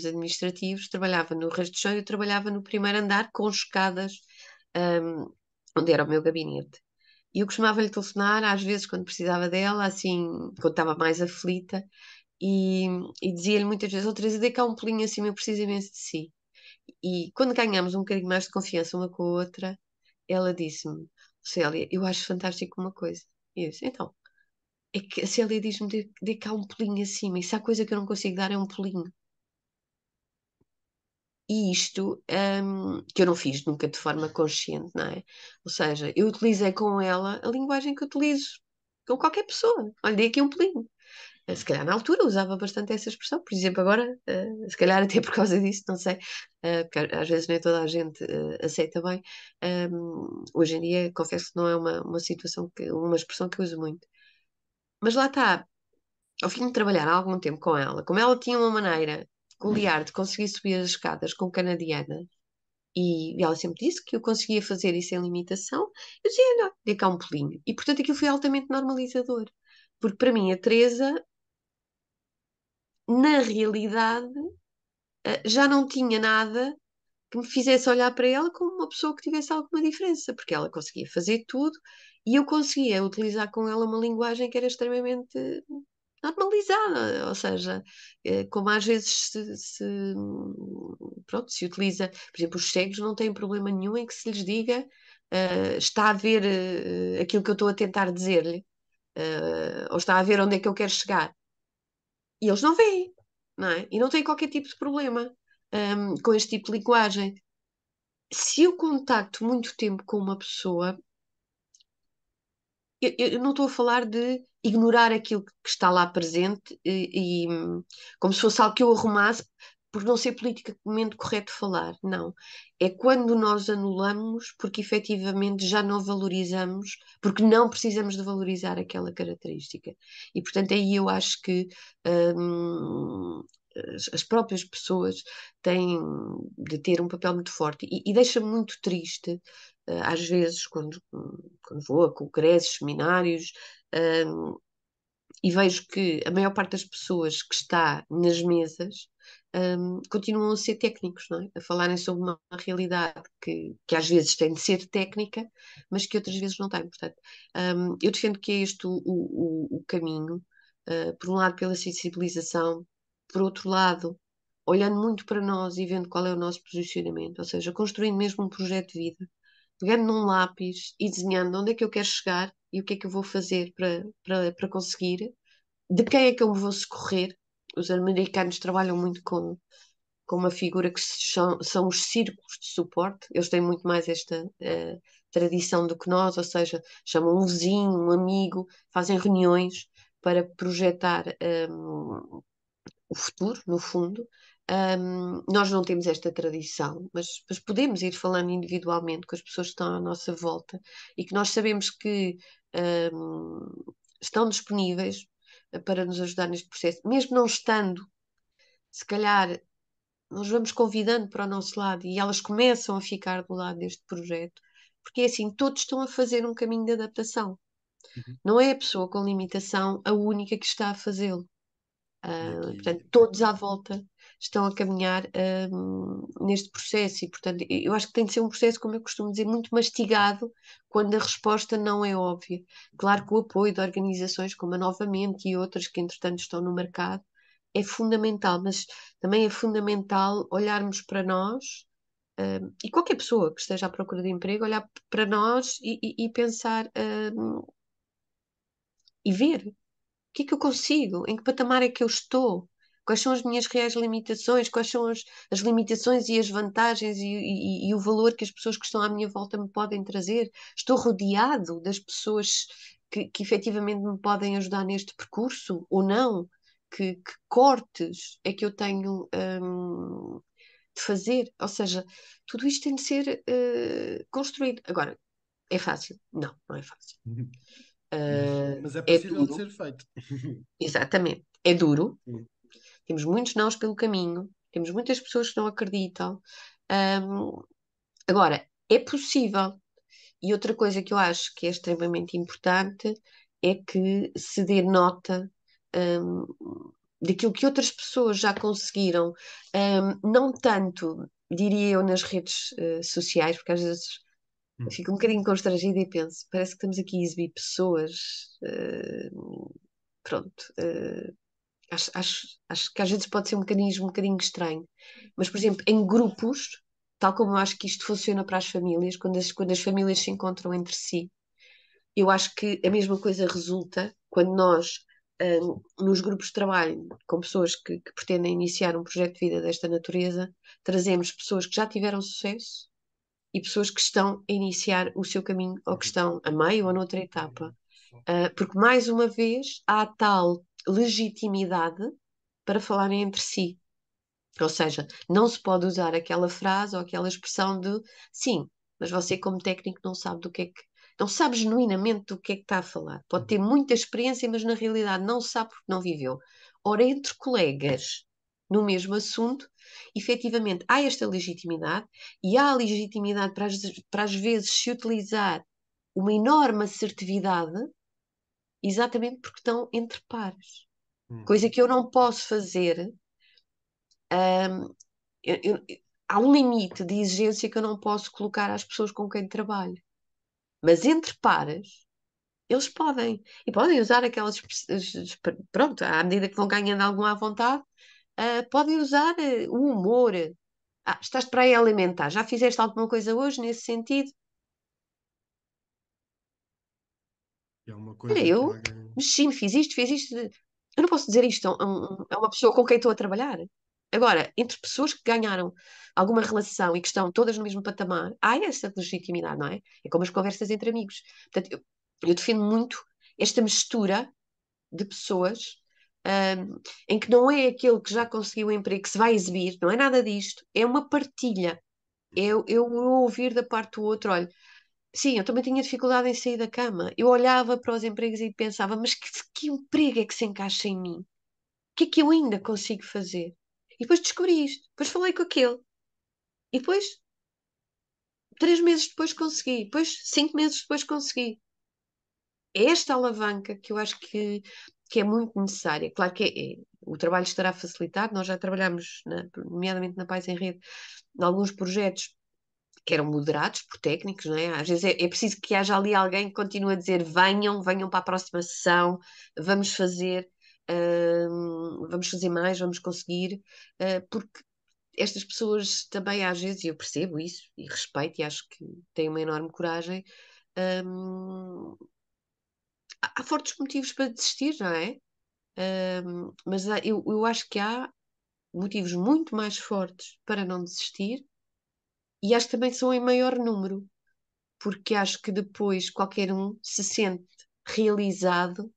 administrativos trabalhava no resto do chão e eu trabalhava no primeiro andar com escadas, onde era o meu gabinete. E eu costumava-lhe telefonar, às vezes, quando precisava dela, assim, quando estava mais aflita, e, e dizia-lhe muitas vezes: Outra vez, dê cá um pulinho assim, eu preciso imenso de si. E quando ganhamos um bocadinho mais de confiança uma com a outra, ela disse-me: Célia, eu acho fantástico uma coisa. E eu disse: Então, é que a Célia diz-me de cá um pulinho acima, e se há coisa que eu não consigo dar é um pulinho. E isto, que eu não fiz nunca de forma consciente, não é? Ou seja, eu utilizei com ela a linguagem que utilizo com qualquer pessoa. Olha, dei aqui um pulinho. Se calhar na altura usava bastante essa expressão, por exemplo, agora, se calhar até por causa disso, não sei, porque às vezes nem toda a gente aceita bem. Hoje em dia, confesso que não é uma situação, uma expressão que eu uso muito. Mas lá está, ao fim de trabalhar há algum tempo com ela, como ela tinha uma maneira peculiar de conseguir subir as escadas com canadiana, e ela sempre disse que eu conseguia fazer isso sem limitação, eu dizia, olha, dê cá um pulinho. E portanto aquilo foi altamente normalizador. Porque para mim a Teresa, na realidade, já não tinha nada que me fizesse olhar para ela como uma pessoa que tivesse alguma diferença, porque ela conseguia fazer tudo e eu conseguia utilizar com ela uma linguagem que era extremamente normalizada, ou seja, como às vezes pronto, se utiliza, por exemplo, os cegos não têm problema nenhum em que se lhes diga está a ver aquilo que eu estou a tentar dizer-lhe, ou está a ver onde é que eu quero chegar. E eles não veem, não é? E não têm qualquer tipo de problema com este tipo de linguagem. Se eu contacto muito tempo com uma pessoa, eu não estou a falar de ignorar aquilo que está lá presente como se fosse algo que eu arrumasse por não ser politicamente correto falar. Não. É quando nós anulamos porque efetivamente já não valorizamos, porque não precisamos de valorizar aquela característica. E portanto aí eu acho que hum, as próprias pessoas têm de ter um papel muito forte e deixa-me muito triste às vezes, quando vou a congressos, seminários, um, e vejo que a maior parte das pessoas que está nas mesas continuam a ser técnicos, não é? A falarem sobre uma realidade que às vezes tem de ser técnica, mas que outras vezes não tem. Portanto, eu defendo que é este o caminho, por um lado pela sensibilização, por outro lado, olhando muito para nós e vendo qual é o nosso posicionamento, ou seja, construindo mesmo um projeto de vida, pegando num lápis e desenhando onde é que eu quero chegar e o que é que eu vou fazer para conseguir, de quem é que eu me vou socorrer. Os americanos trabalham muito com uma figura que são os círculos de suporte, eles têm muito mais esta tradição do que nós, ou seja, chamam um vizinho, um amigo, fazem reuniões para projetar o futuro, no fundo. Nós não temos esta tradição, mas podemos ir falando individualmente com as pessoas que estão à nossa volta e que nós sabemos que estão disponíveis para nos ajudar neste processo, mesmo não estando, se calhar nós vamos convidando para o nosso lado e elas começam a ficar do lado deste projeto, porque é assim, todos estão a fazer um caminho de adaptação. Uhum. Não é a pessoa com limitação a única que está a fazê-lo. E Portanto, aqui, todos à volta estão a caminhar neste processo e, portanto, eu acho que tem de ser um processo, como eu costumo dizer, muito mastigado quando a resposta não é óbvia. Claro que o apoio de organizações como a Novamente e outras que, entretanto, estão no mercado é fundamental, mas também é fundamental olharmos para nós e qualquer pessoa que esteja à procura de emprego, olhar para nós e pensar e ver o que é que eu consigo? Em que patamar é que eu estou? Quais são as minhas reais limitações? Quais são as limitações e as vantagens e o valor que as pessoas que estão à minha volta me podem trazer? Estou rodeado das pessoas que efetivamente me podem ajudar neste percurso ou não? Que cortes é que eu tenho de fazer? Ou seja, tudo isto tem de ser construído. Agora, é fácil? Não, não é fácil. mas é É possível de duro, ser feito. exatamente. É duro, Sim. temos muitos nãos pelo caminho, temos muitas pessoas que não acreditam. Ahm, Agora, é possível. E outra coisa que eu acho que é extremamente importante é que se dê nota, ahm, daquilo que outras pessoas já conseguiram, não tanto, diria eu, nas redes sociais, porque às vezes Hum. fico um bocadinho constrangida e penso, parece que estamos aqui a exibir pessoas, pronto, acho que às vezes pode ser um bocadinho estranho. Mas, por exemplo, em grupos, tal como eu acho que isto funciona para as famílias, quando as famílias se encontram entre si, eu acho que a mesma coisa resulta quando nós, nos grupos de trabalho, com pessoas que pretendem iniciar um projeto de vida desta natureza, trazemos pessoas que já tiveram sucesso e pessoas que estão a iniciar o seu caminho ou que estão a meio ou noutra etapa. Porque, mais uma vez, há tal legitimidade para falarem entre si. Ou seja, não se pode usar aquela frase ou aquela expressão de sim, mas você, como técnico, não sabe do que é que. Não sabe genuinamente do que é que está a falar. Pode ter muita experiência, mas na realidade não sabe porque não viveu. Ora, entre colegas no mesmo assunto, efetivamente há esta legitimidade e há a legitimidade para às vezes se utilizar uma enorme assertividade exatamente porque estão entre pares. Hum. Coisa que eu não posso fazer há um limite de exigência que eu não posso colocar às pessoas com quem trabalho. Mas entre pares, eles podem. E podem usar aquelas. Pronto, à medida que vão ganhando alguma vontade, podem usar o humor. Estás para aí alimentar. Já fizeste alguma coisa hoje nesse sentido? É uma Olha, coisa que eu alguém. mexi, fiz isto, fiz isto. Eu não posso dizer isto a uma pessoa com quem estou a trabalhar. Agora, entre pessoas que ganharam alguma relação e que estão todas no mesmo patamar, há essa legitimidade, não é? É como as conversas entre amigos. Portanto, eu defendo muito esta mistura de pessoas, em que não é aquele que já conseguiu um emprego que se vai exibir, não é nada disto, é uma partilha. Eu ouvir da parte do outro, olha, sim, eu também tinha dificuldade em sair da cama. Eu olhava para os empregos e pensava, mas que emprego é que se encaixa em mim? O que é que eu ainda consigo fazer? E depois descobri isto. Depois falei com aquele. E depois, 3 meses depois consegui. Depois, 5 meses depois consegui. É esta alavanca que eu acho que é muito necessária. Claro que o trabalho estará facilitado. Nós já trabalhamos, nomeadamente na Pais em Rede, em alguns projetos que eram moderados por técnicos, não é? Às vezes é preciso que haja ali alguém que continue a dizer venham para a próxima sessão, vamos fazer, vamos fazer mais, vamos conseguir, porque estas pessoas também às vezes, e eu percebo isso e respeito e acho que têm uma enorme coragem, hum, há fortes motivos para desistir, não é? Mas eu acho que há motivos muito mais fortes para não desistir e acho que também são em maior número, porque acho que depois qualquer um se sente realizado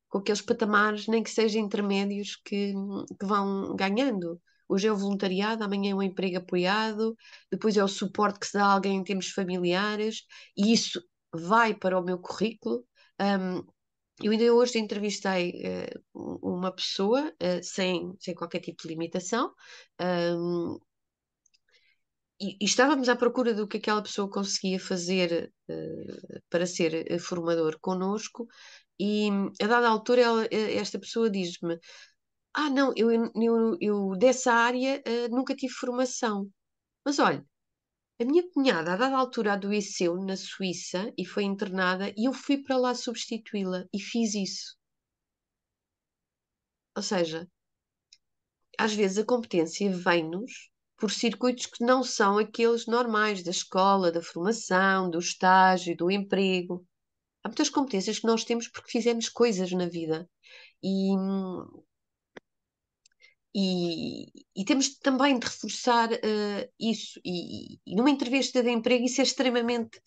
com aqueles patamares, nem que sejam intermédios, que vão ganhando. Hoje é o voluntariado, amanhã é o emprego apoiado, depois é o suporte que se dá a alguém em termos familiares, e isso vai para o meu currículo. Um, eu ainda hoje entrevistei uma pessoa sem qualquer tipo de limitação, um, e estávamos à procura do que aquela pessoa conseguia fazer para ser formador connosco, e a dada altura esta pessoa diz-me: Ah, não, eu dessa área nunca tive formação. Mas olha, a minha cunhada, a dada altura, adoeceu na Suíça e foi internada, e eu fui para lá substituí-la e fiz isso. Ou seja, às vezes a competência vem-nos por circuitos que não são aqueles normais da escola, da formação, do estágio, do emprego. Há muitas competências que nós temos porque fizemos coisas na vida. E, e temos também de reforçar isso. E numa entrevista de emprego isso é extremamente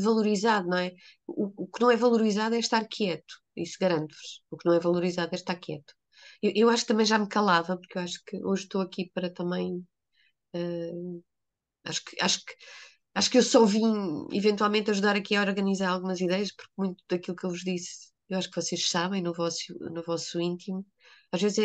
valorizado, não é? O que não é valorizado é estar quieto. Isso garanto-vos. O que não é valorizado é estar quieto. Eu acho que também já me calava, porque eu acho que hoje estou aqui para também. eh, acho que eu só vim eventualmente ajudar aqui a organizar algumas ideias, porque muito daquilo que eu vos disse, eu acho que vocês sabem no vosso íntimo. Às vezes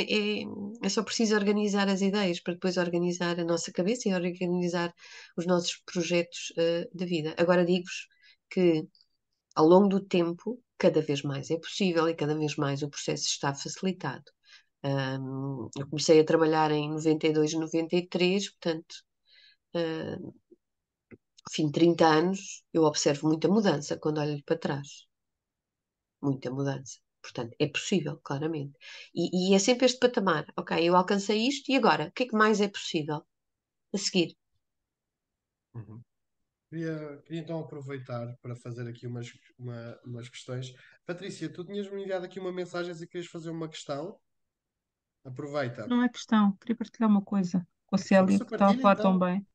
é só preciso organizar as ideias para depois organizar a nossa cabeça e organizar os nossos projetos de vida. Agora digo-vos que ao longo do tempo, cada vez mais é possível e cada vez mais o processo está facilitado. Eu comecei a trabalhar em 92, 93, portanto, ao fim de 30 anos, eu observo muita mudança quando olho para trás. Muita mudança. Portanto, é possível, claramente. E é sempre este patamar. Ok, eu alcancei isto e agora? O que é que mais é possível? A seguir. Uhum. Queria então aproveitar para fazer aqui umas questões. Patrícia, tu tinhas-me enviado aqui uma mensagem e querias fazer uma questão. Aproveita. Não é questão, queria partilhar uma coisa com a Célia, Força, que estava a partilha falar tão então. bem.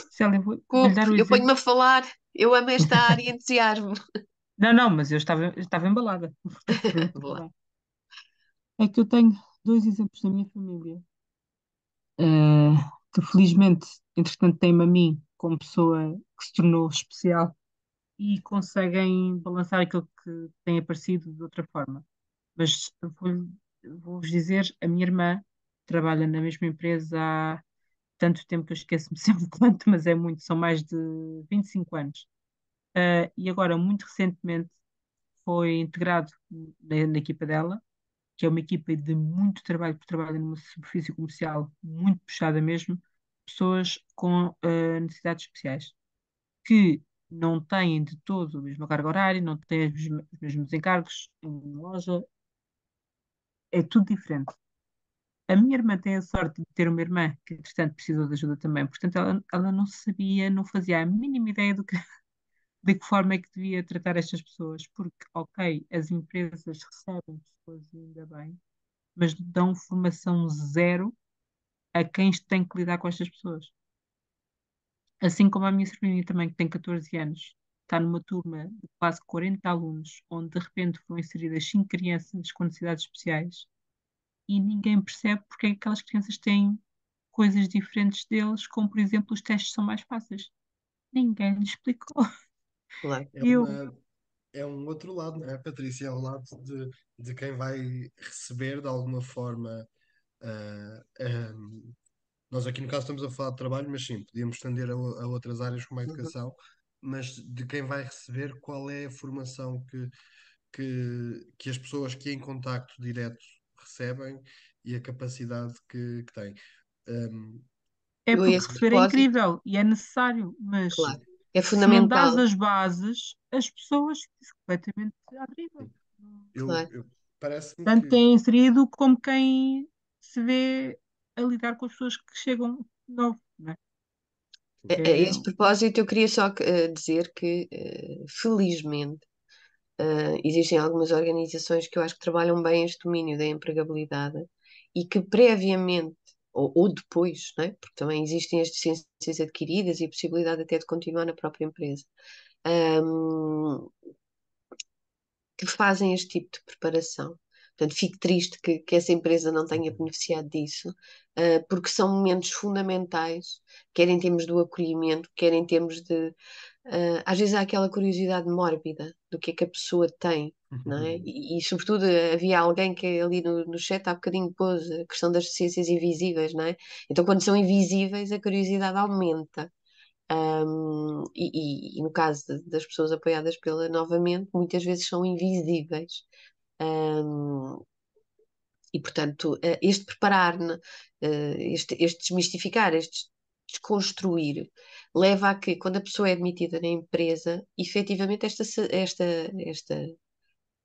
Célia, vou-lhe Desculpe, dar o eu exemplo. ponho-me a falar. Eu amo esta área e entusiasmo. Não, não, mas eu estava embalada. Portanto, pergunta está Boa. bem. É que eu tenho dois exemplos da minha família, que felizmente, entretanto, tem-me a mim como pessoa que se tornou especial e conseguem balançar aquilo que tem aparecido de outra forma. Mas vou-vos dizer, a minha irmã trabalha na mesma empresa há tanto tempo que eu esqueço-me sempre quanto, mas é muito, são mais de 25 anos. E agora, muito recentemente, foi integrado na equipa dela, que é uma equipa de muito trabalho, porque trabalha numa superfície comercial muito puxada mesmo, pessoas com necessidades especiais, que não têm de todo a mesma carga horária, não têm os mesmos encargos em loja, é tudo diferente. A minha irmã tem a sorte de ter uma irmã que, entretanto, precisou de ajuda também, portanto, ela não sabia, não fazia a mínima ideia de que forma é que devia tratar estas pessoas, porque, ok, as empresas recebem pessoas e ainda bem, mas dão formação zero a quem tem que lidar com estas pessoas. Assim como a minha sobrinha também, que tem 14 anos, está numa turma de quase 40 alunos, onde de repente foram inseridas 5 crianças com necessidades especiais e ninguém percebe porque é que aquelas crianças têm coisas diferentes deles, como por exemplo os testes são mais fáceis. Ninguém lhe explicou. Claro. É Eu, uma, é um outro lado, não é, Patrícia? É o lado de quem vai receber de alguma forma. ah, ah, Nós aqui no caso estamos a falar de trabalho, mas sim, podíamos estender a outras áreas como a Uhum. educação, mas de quem vai receber, qual é a formação que as pessoas que em contacto direto recebem e a capacidade que têm. Um, é Eu, a porque esse receber é propósito, incrível e é necessário, mas claro, é se não dás fundamental, as bases, as pessoas ficam completamente à deriva. claro. parece-me Tanto que é inserido como quem se vê a lidar com as pessoas que chegam novo, não é? A É, esse propósito, eu queria só dizer que, felizmente, existem algumas organizações que eu acho que trabalham bem este domínio da empregabilidade e que previamente, ou depois, não é? Porque também existem as ciências adquiridas e a possibilidade até de continuar na própria empresa, ahm, que fazem este tipo de preparação. Portanto, fico triste que essa empresa não tenha beneficiado disso, porque são momentos fundamentais, quer em termos do acolhimento, quer em termos de. Às vezes há aquela curiosidade mórbida do que é que a pessoa tem, não é? Sobretudo, havia alguém que ali no chat há bocadinho pôs a questão das ciências invisíveis, não é? Então, quando são invisíveis, a curiosidade aumenta. E no caso das pessoas apoiadas pela Novamente, muitas vezes são invisíveis. Um, e, portanto, este preparar, né, este desmistificar, este desconstruir, leva a que, quando a pessoa é admitida na empresa, efetivamente esta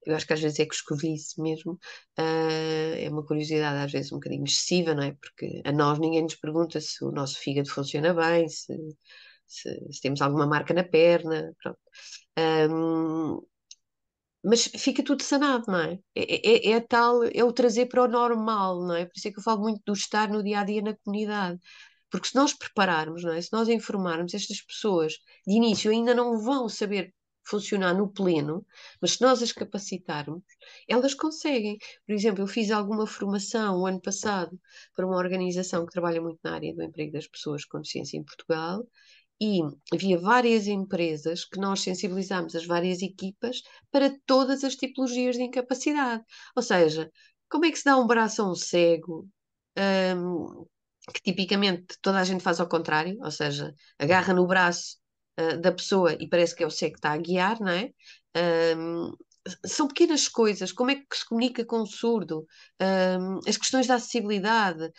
eu acho que às vezes é coscovilhice mesmo, é uma curiosidade às vezes um bocadinho excessiva, não é? Porque a nós ninguém nos pergunta se o nosso fígado funciona bem, se temos alguma marca na perna, pronto. Ahm, mas fica tudo sanado, não é? É tal, é o trazer para o normal, não é? Por isso é que eu falo muito do estar no dia a dia na comunidade. Porque se nós prepararmos, não é? Se nós informarmos estas pessoas de início ainda não vão saber funcionar no pleno, mas se nós as capacitarmos, elas conseguem. Por exemplo, eu fiz alguma formação o ano passado para uma organização que trabalha muito na área do emprego das pessoas com deficiência em Portugal e havia várias empresas que nós sensibilizámos as várias equipas para todas as tipologias de incapacidade. Ou seja, como é que se dá um braço a um cego, hum, que tipicamente toda a gente faz ao contrário, ou seja, agarra no braço, da pessoa e parece que é o cego que está a guiar, não é? Hum, São pequenas coisas, como é que se comunica com o surdo, as questões da acessibilidade,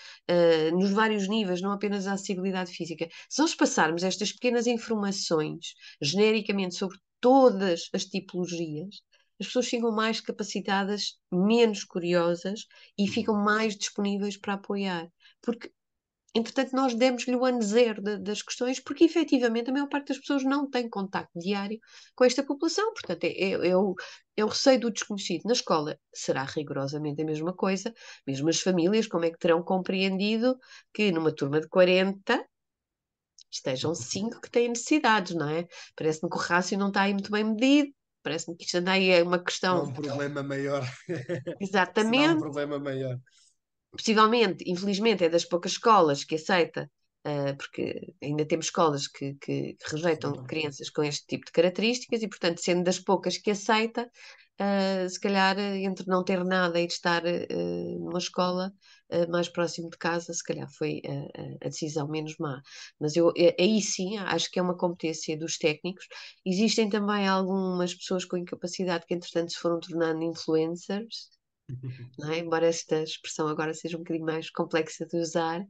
nos vários níveis, não apenas a acessibilidade física. Se nós passarmos estas pequenas informações genericamente sobre todas as tipologias, as pessoas ficam mais capacitadas, menos curiosas e ficam mais disponíveis para apoiar. Porque entretanto, nós demos-lhe o ano zero das questões, porque efetivamente a maior parte das pessoas não tem contacto diário com esta população. Portanto, é o receio do desconhecido. Na escola será rigorosamente a mesma coisa, mesmo as famílias, como é que terão compreendido que numa turma de 40 estejam 5 que têm necessidades, não é? Parece-me que o rácio não está aí muito bem medido, parece-me que isto anda aí é uma há questão um problema maior. Será um exatamente. problema maior. Possivelmente, infelizmente, é das poucas escolas que aceita, porque ainda temos escolas que rejeitam crianças com este tipo de características e, portanto, sendo das poucas que aceita, se calhar entre não ter nada e de estar numa escola mais próximo de casa, se calhar foi a decisão menos má. Mas aí sim, acho que é uma competência dos técnicos. Existem também algumas pessoas com incapacidade que, entretanto, se foram tornando influencers, não é? Embora esta expressão agora seja um bocadinho mais complexa de usar,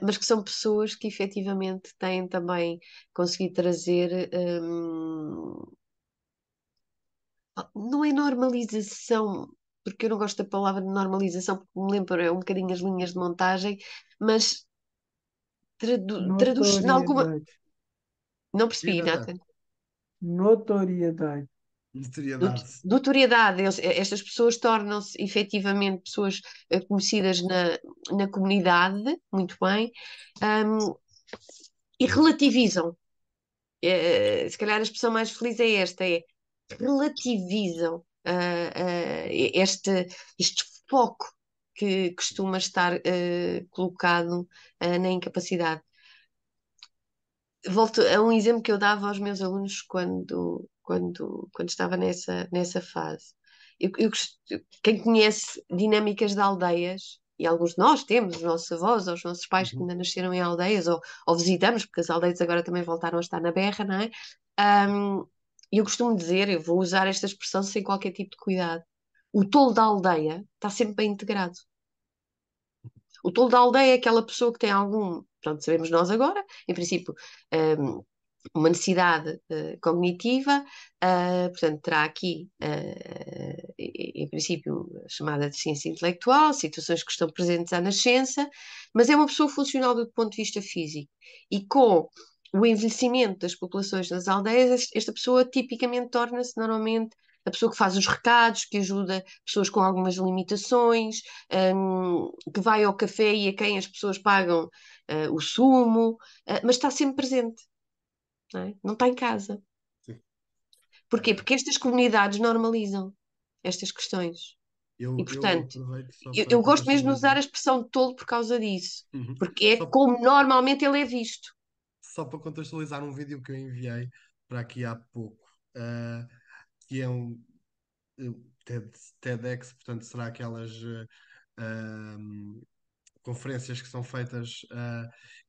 mas que são pessoas que efetivamente têm também conseguido trazer, não é normalização, porque eu não gosto da palavra de normalização, porque me lembra um bocadinho as linhas de montagem, mas traduz em alguma. Notoriedade. Não percebi, Notoriedade. Nathan. Notoriedade. Notoriedade. Notoriedade, estas pessoas tornam-se efetivamente pessoas conhecidas na comunidade, muito bem, um, e relativizam. Se calhar a expressão mais feliz é esta, é relativizam este foco que costuma estar colocado na incapacidade. Volto a um exemplo que eu dava aos meus alunos quando estava nessa fase. Quem conhece dinâmicas de aldeias, e alguns de nós temos, os nossos avós ou os nossos pais que Uhum. ainda nasceram em aldeias, ou visitamos, porque as aldeias agora também voltaram a estar na berra, não é? Eu costumo dizer, eu vou usar esta expressão sem qualquer tipo de cuidado. O tolo da aldeia está sempre bem integrado. O tolo da aldeia é aquela pessoa que tem algum, pronto, sabemos nós agora, em princípio, uma necessidade cognitiva, portanto, terá aqui, em princípio, a chamada deficiência intelectual, situações que estão presentes à nascença, mas é uma pessoa funcional do ponto de vista físico. E com o envelhecimento das populações nas aldeias, esta pessoa tipicamente torna-se normalmente a pessoa que faz os recados, que ajuda pessoas com algumas limitações, que vai ao café e a quem as pessoas pagam o sumo, mas está sempre presente, não é? Não está em casa. Sim. Porquê? Porque estas comunidades normalizam estas questões. E, Eu portanto, aproveito só eu, para eu gosto mesmo de usar contextualizar. a expressão tolo por causa disso. Uhum. Porque é Só, como normalmente ele é visto. só para contextualizar um vídeo que eu enviei para aqui há pouco, que é um TEDx, portanto, será aquelas conferências que são feitas,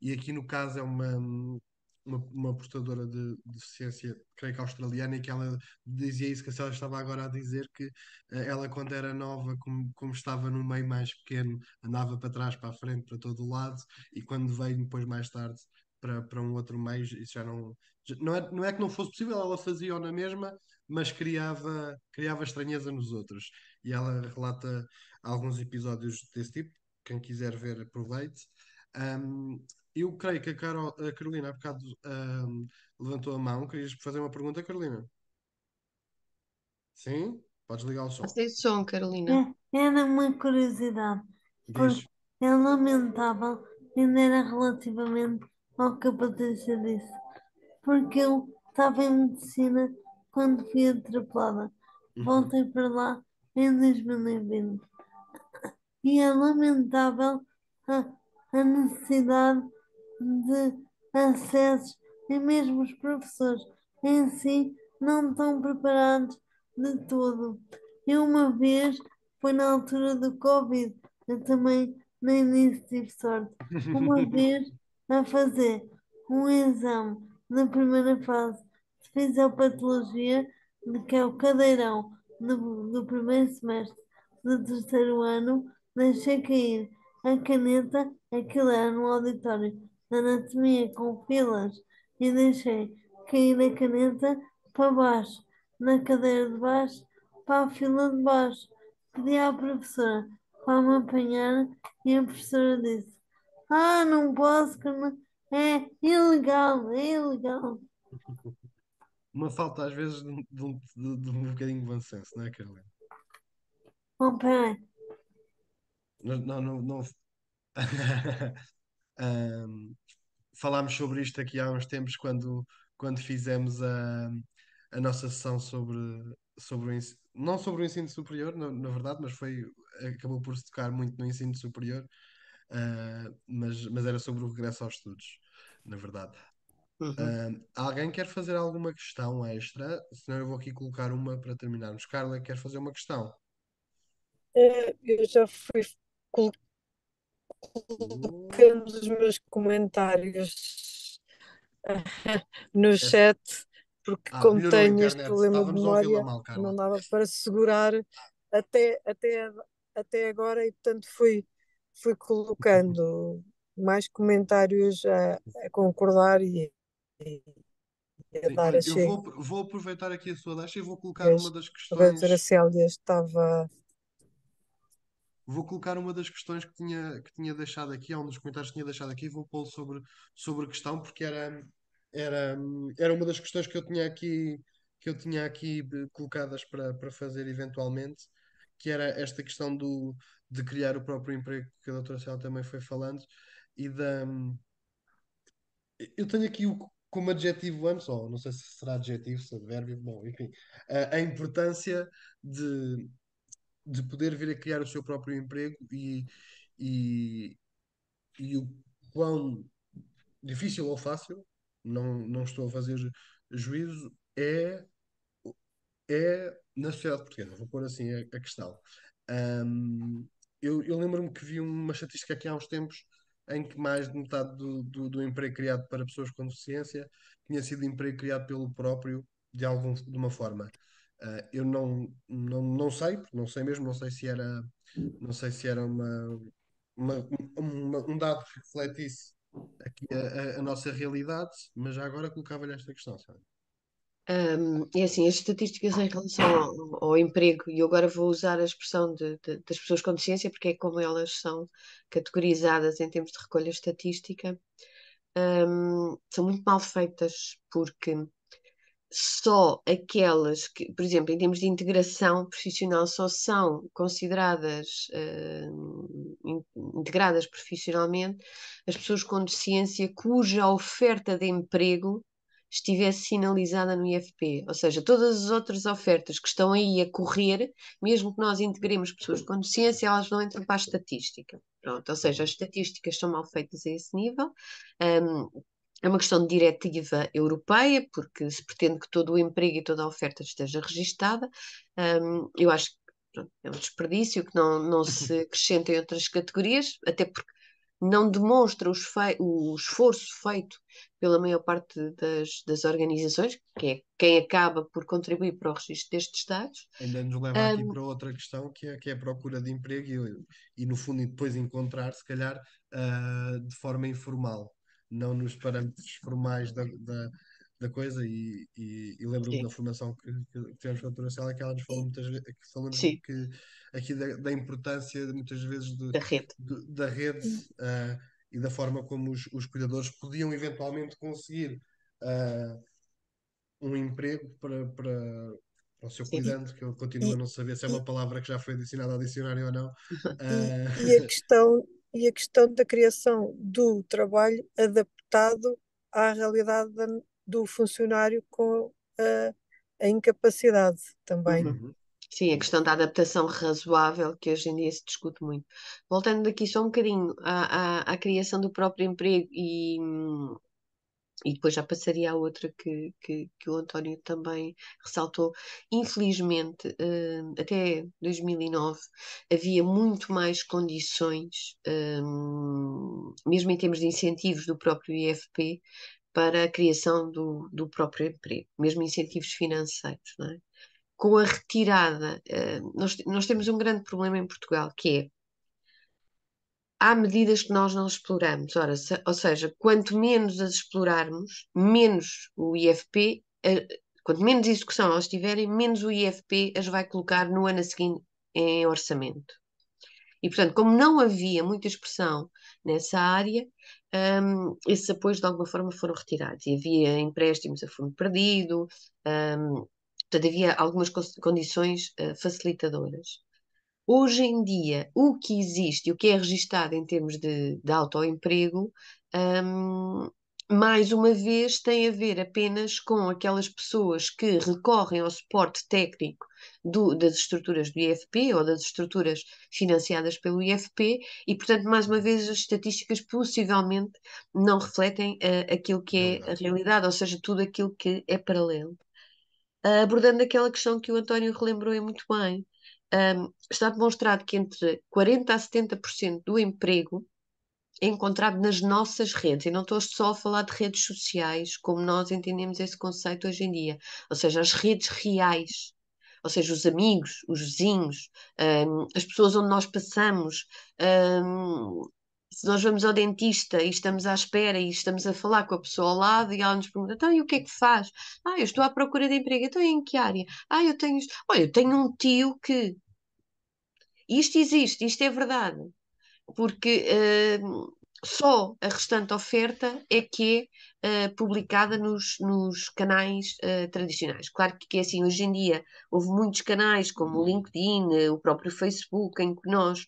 e aqui no caso é uma portadora de deficiência, creio que australiana, e que ela dizia isso que a senhora estava agora a dizer, que ela, quando era nova, como estava no meio mais pequeno, andava para trás, para a frente, para todo o lado, e quando veio depois mais tarde para um outro meio, isso não é que não fosse possível, ela fazia-o na mesma, mas criava estranheza nos outros. E ela relata alguns episódios desse tipo. Quem quiser ver, aproveite. Um, eu creio que a Carolina há bocado levantou a mão. Querias fazer uma pergunta, Carolina? Sim? Podes ligar o som. Sem som, Carolina. Era uma curiosidade, porque Diz. é lamentável ainda era relativamente ao que a Patrícia disse, porque eu estava em medicina quando fui atropelada. Uhum. Voltei para lá em 2020 e é lamentável a, a necessidade de acessos e mesmo os professores em si não estão preparados de todo. E uma vez foi na altura do Covid, eu também no início tive sorte. Uma vez a fazer um exame na primeira fase de fisiopatologia, que é o cadeirão do primeiro semestre do terceiro ano, deixei cair a caneta, aquilo era no auditório de anatomia com filas, e deixei cair a caneta para baixo, na cadeira de baixo, para a fila de baixo. Pedi à professora para me apanhar e a professora disse: Ah, não posso, que é ilegal, é ilegal. Uma falta, às vezes, de um bocadinho de bom senso, não é, Carolina? Oh, peraí, Não, não, não, não. Ahm, falámos sobre isto aqui há uns tempos, quando fizemos a nossa sessão sobre não sobre o ensino superior, na verdade, mas acabou por se tocar muito no ensino superior, mas era sobre o regresso aos estudos, na verdade. Uhum. Alguém quer fazer alguma questão extra? Senão eu vou aqui colocar uma para terminarmos. Carla, quer fazer uma questão? Eu já fui Uh, colocando os meus comentários no essa- chat, porque como melhorou a tenho este internet. problema de Estávamos a ouvi-la memória, mal, Carla. não dava para segurar até até agora e, portanto, fui colocando mais comentários a concordar e a Sim, dar olha, as eu chegas. vou aproveitar aqui a sua deixa e vou colocar uma das A doutora questões. Célia estava. Vou colocar uma das questões que tinha deixado aqui, há um dos comentários que tinha deixado aqui, vou pô-lo sobre a questão, porque era, era uma das questões que eu tinha aqui colocadas para fazer eventualmente, que era esta questão de criar o próprio emprego, que a doutora Célia também foi falando, e da. Eu tenho aqui como adjetivo antes, ou não sei se será adjetivo, se é advérbio, bom, enfim, a importância de, de poder vir a criar o seu próprio emprego e, e o quão difícil ou fácil, não estou a fazer juízo, é na sociedade portuguesa. Vou pôr assim a questão. Ahm, eu lembro-me que vi uma estatística aqui há uns tempos em que mais de metade do emprego criado para pessoas com deficiência tinha sido emprego criado pelo próprio, de uma forma. Eu não sei, porque não sei mesmo, não sei se era uma- um dado que refletisse aqui a nossa realidade, mas já agora colocava-lhe esta questão, sabe? É assim, as estatísticas em relação ao emprego, e eu agora vou usar a expressão das pessoas com deficiência, porque é como elas são categorizadas em termos de recolha estatística, são muito mal feitas, porque só aquelas que, por exemplo, em termos de integração profissional, só são consideradas integradas profissionalmente as pessoas com deficiência cuja oferta de emprego estivesse sinalizada no IFP. Ou seja, todas as outras ofertas que estão aí a correr, mesmo que nós integremos pessoas com deficiência, elas não entram para a estatística. Pronto, ou seja, as estatísticas são mal feitas a esse nível. Um, É uma questão de diretiva europeia, porque se pretende que todo o emprego e toda a oferta esteja registada. Eu acho que pronto, é um desperdício que não se acrescentem outras categorias, até porque não demonstra o esforço feito pela maior parte das organizações, que é quem acaba por contribuir para o registro destes dados. Ainda nos leva aqui Um, para outra questão que é a procura de emprego e no fundo, e depois encontrar, se calhar, de forma informal, não nos parâmetros formais da coisa. E lembro-me sim, na formação que tivemos com a doutora Célia, que ela nos falou muitas vezes, que falou-nos sim, aqui da importância, muitas vezes, da rede. da rede, e da forma como os cuidadores podiam eventualmente conseguir. ah, um emprego para o seu Sim. cuidante, que eu continuo a E, não saber se é e, uma palavra que já foi adicionada ao dicionário ou não. e a Ah, e a questão da criação do trabalho adaptado à realidade do funcionário com a incapacidade também. Uhum. uhum, Sim, a sim, questão da adaptação razoável, que hoje em dia se discute muito. Voltando daqui só um bocadinho à criação do próprio emprego e depois já passaria à outra que o António também ressaltou. Infelizmente, até 2009 havia muito mais condições, mesmo em termos de incentivos do próprio IFP, para a criação do próprio emprego, mesmo incentivos financeiros, não é? Com a retirada, nós temos um grande problema em Portugal, que é há medidas que nós não exploramos. Ora, ou seja, quanto menos as explorarmos, menos o IFP, quanto menos execução elas tiverem, menos o IFP as vai colocar no ano a seguir em orçamento. E, portanto, como não havia muita expressão nessa área, esses apoios de alguma forma foram retirados. E havia empréstimos a fundo perdido, portanto, havia algumas condições facilitadoras. Hoje em dia, o que existe e o que é registado em termos de autoemprego, hum, mais uma vez, tem a ver apenas com aquelas pessoas que recorrem ao suporte técnico das estruturas do IFP ou das estruturas financiadas pelo IFP e, portanto, mais uma vez, as estatísticas possivelmente não refletem aquilo que é a realidade. realidade, ou seja, tudo aquilo que é paralelo. Abordando aquela questão que o António relembrou muito bem, está demonstrado que entre 40% a 70% do emprego é encontrado nas nossas redes, e não estou só a falar de redes sociais, como nós entendemos esse conceito hoje em dia, ou seja, as redes reais, ou seja, os amigos, os vizinhos, as pessoas onde nós passamos. Se nós vamos ao dentista e estamos à espera e estamos a falar com a pessoa ao lado e ela nos pergunta, então, e o que é que faz? Ah, eu estou à procura de emprego, então em que área? Ah, eu tenho isto. Olha, eu tenho um tio que... Isto existe, isto é verdade, porque só a restante oferta é que é publicada nos canais tradicionais. Claro que é assim, hoje em dia houve muitos canais como o LinkedIn, o próprio Facebook, em que nós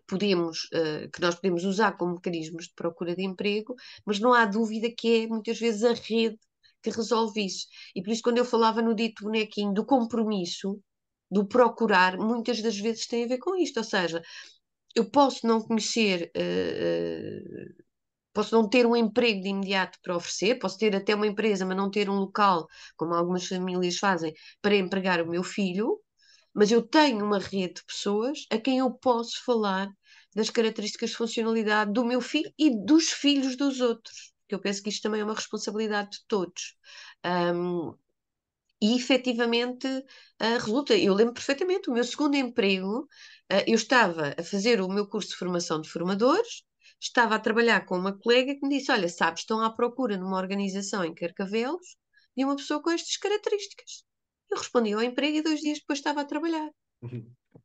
que nós podemos usar como mecanismos de procura de emprego, mas não há dúvida que é muitas vezes a rede que resolve isso. E por isso, quando eu falava no dito bonequinho do compromisso, do procurar, muitas das vezes tem a ver com isto. Ou seja, eu posso não conhecer, posso não ter um emprego de imediato para oferecer, posso ter até uma empresa, mas não ter um local, como algumas famílias fazem, para empregar o meu filho, mas eu tenho uma rede de pessoas a quem eu posso falar das características de funcionalidade do meu filho e dos filhos dos outros, que eu penso que isto também é uma responsabilidade de todos. Um, e efetivamente resulta. Eu lembro perfeitamente, o meu segundo emprego, eu estava a fazer o meu curso de formação de formadores, estava a trabalhar com uma colega que me disse: Olha, sabes, estão à procura numa organização em Carcavelos de uma pessoa com estas características. Eu respondi ao emprego e 2 dias depois estava a trabalhar.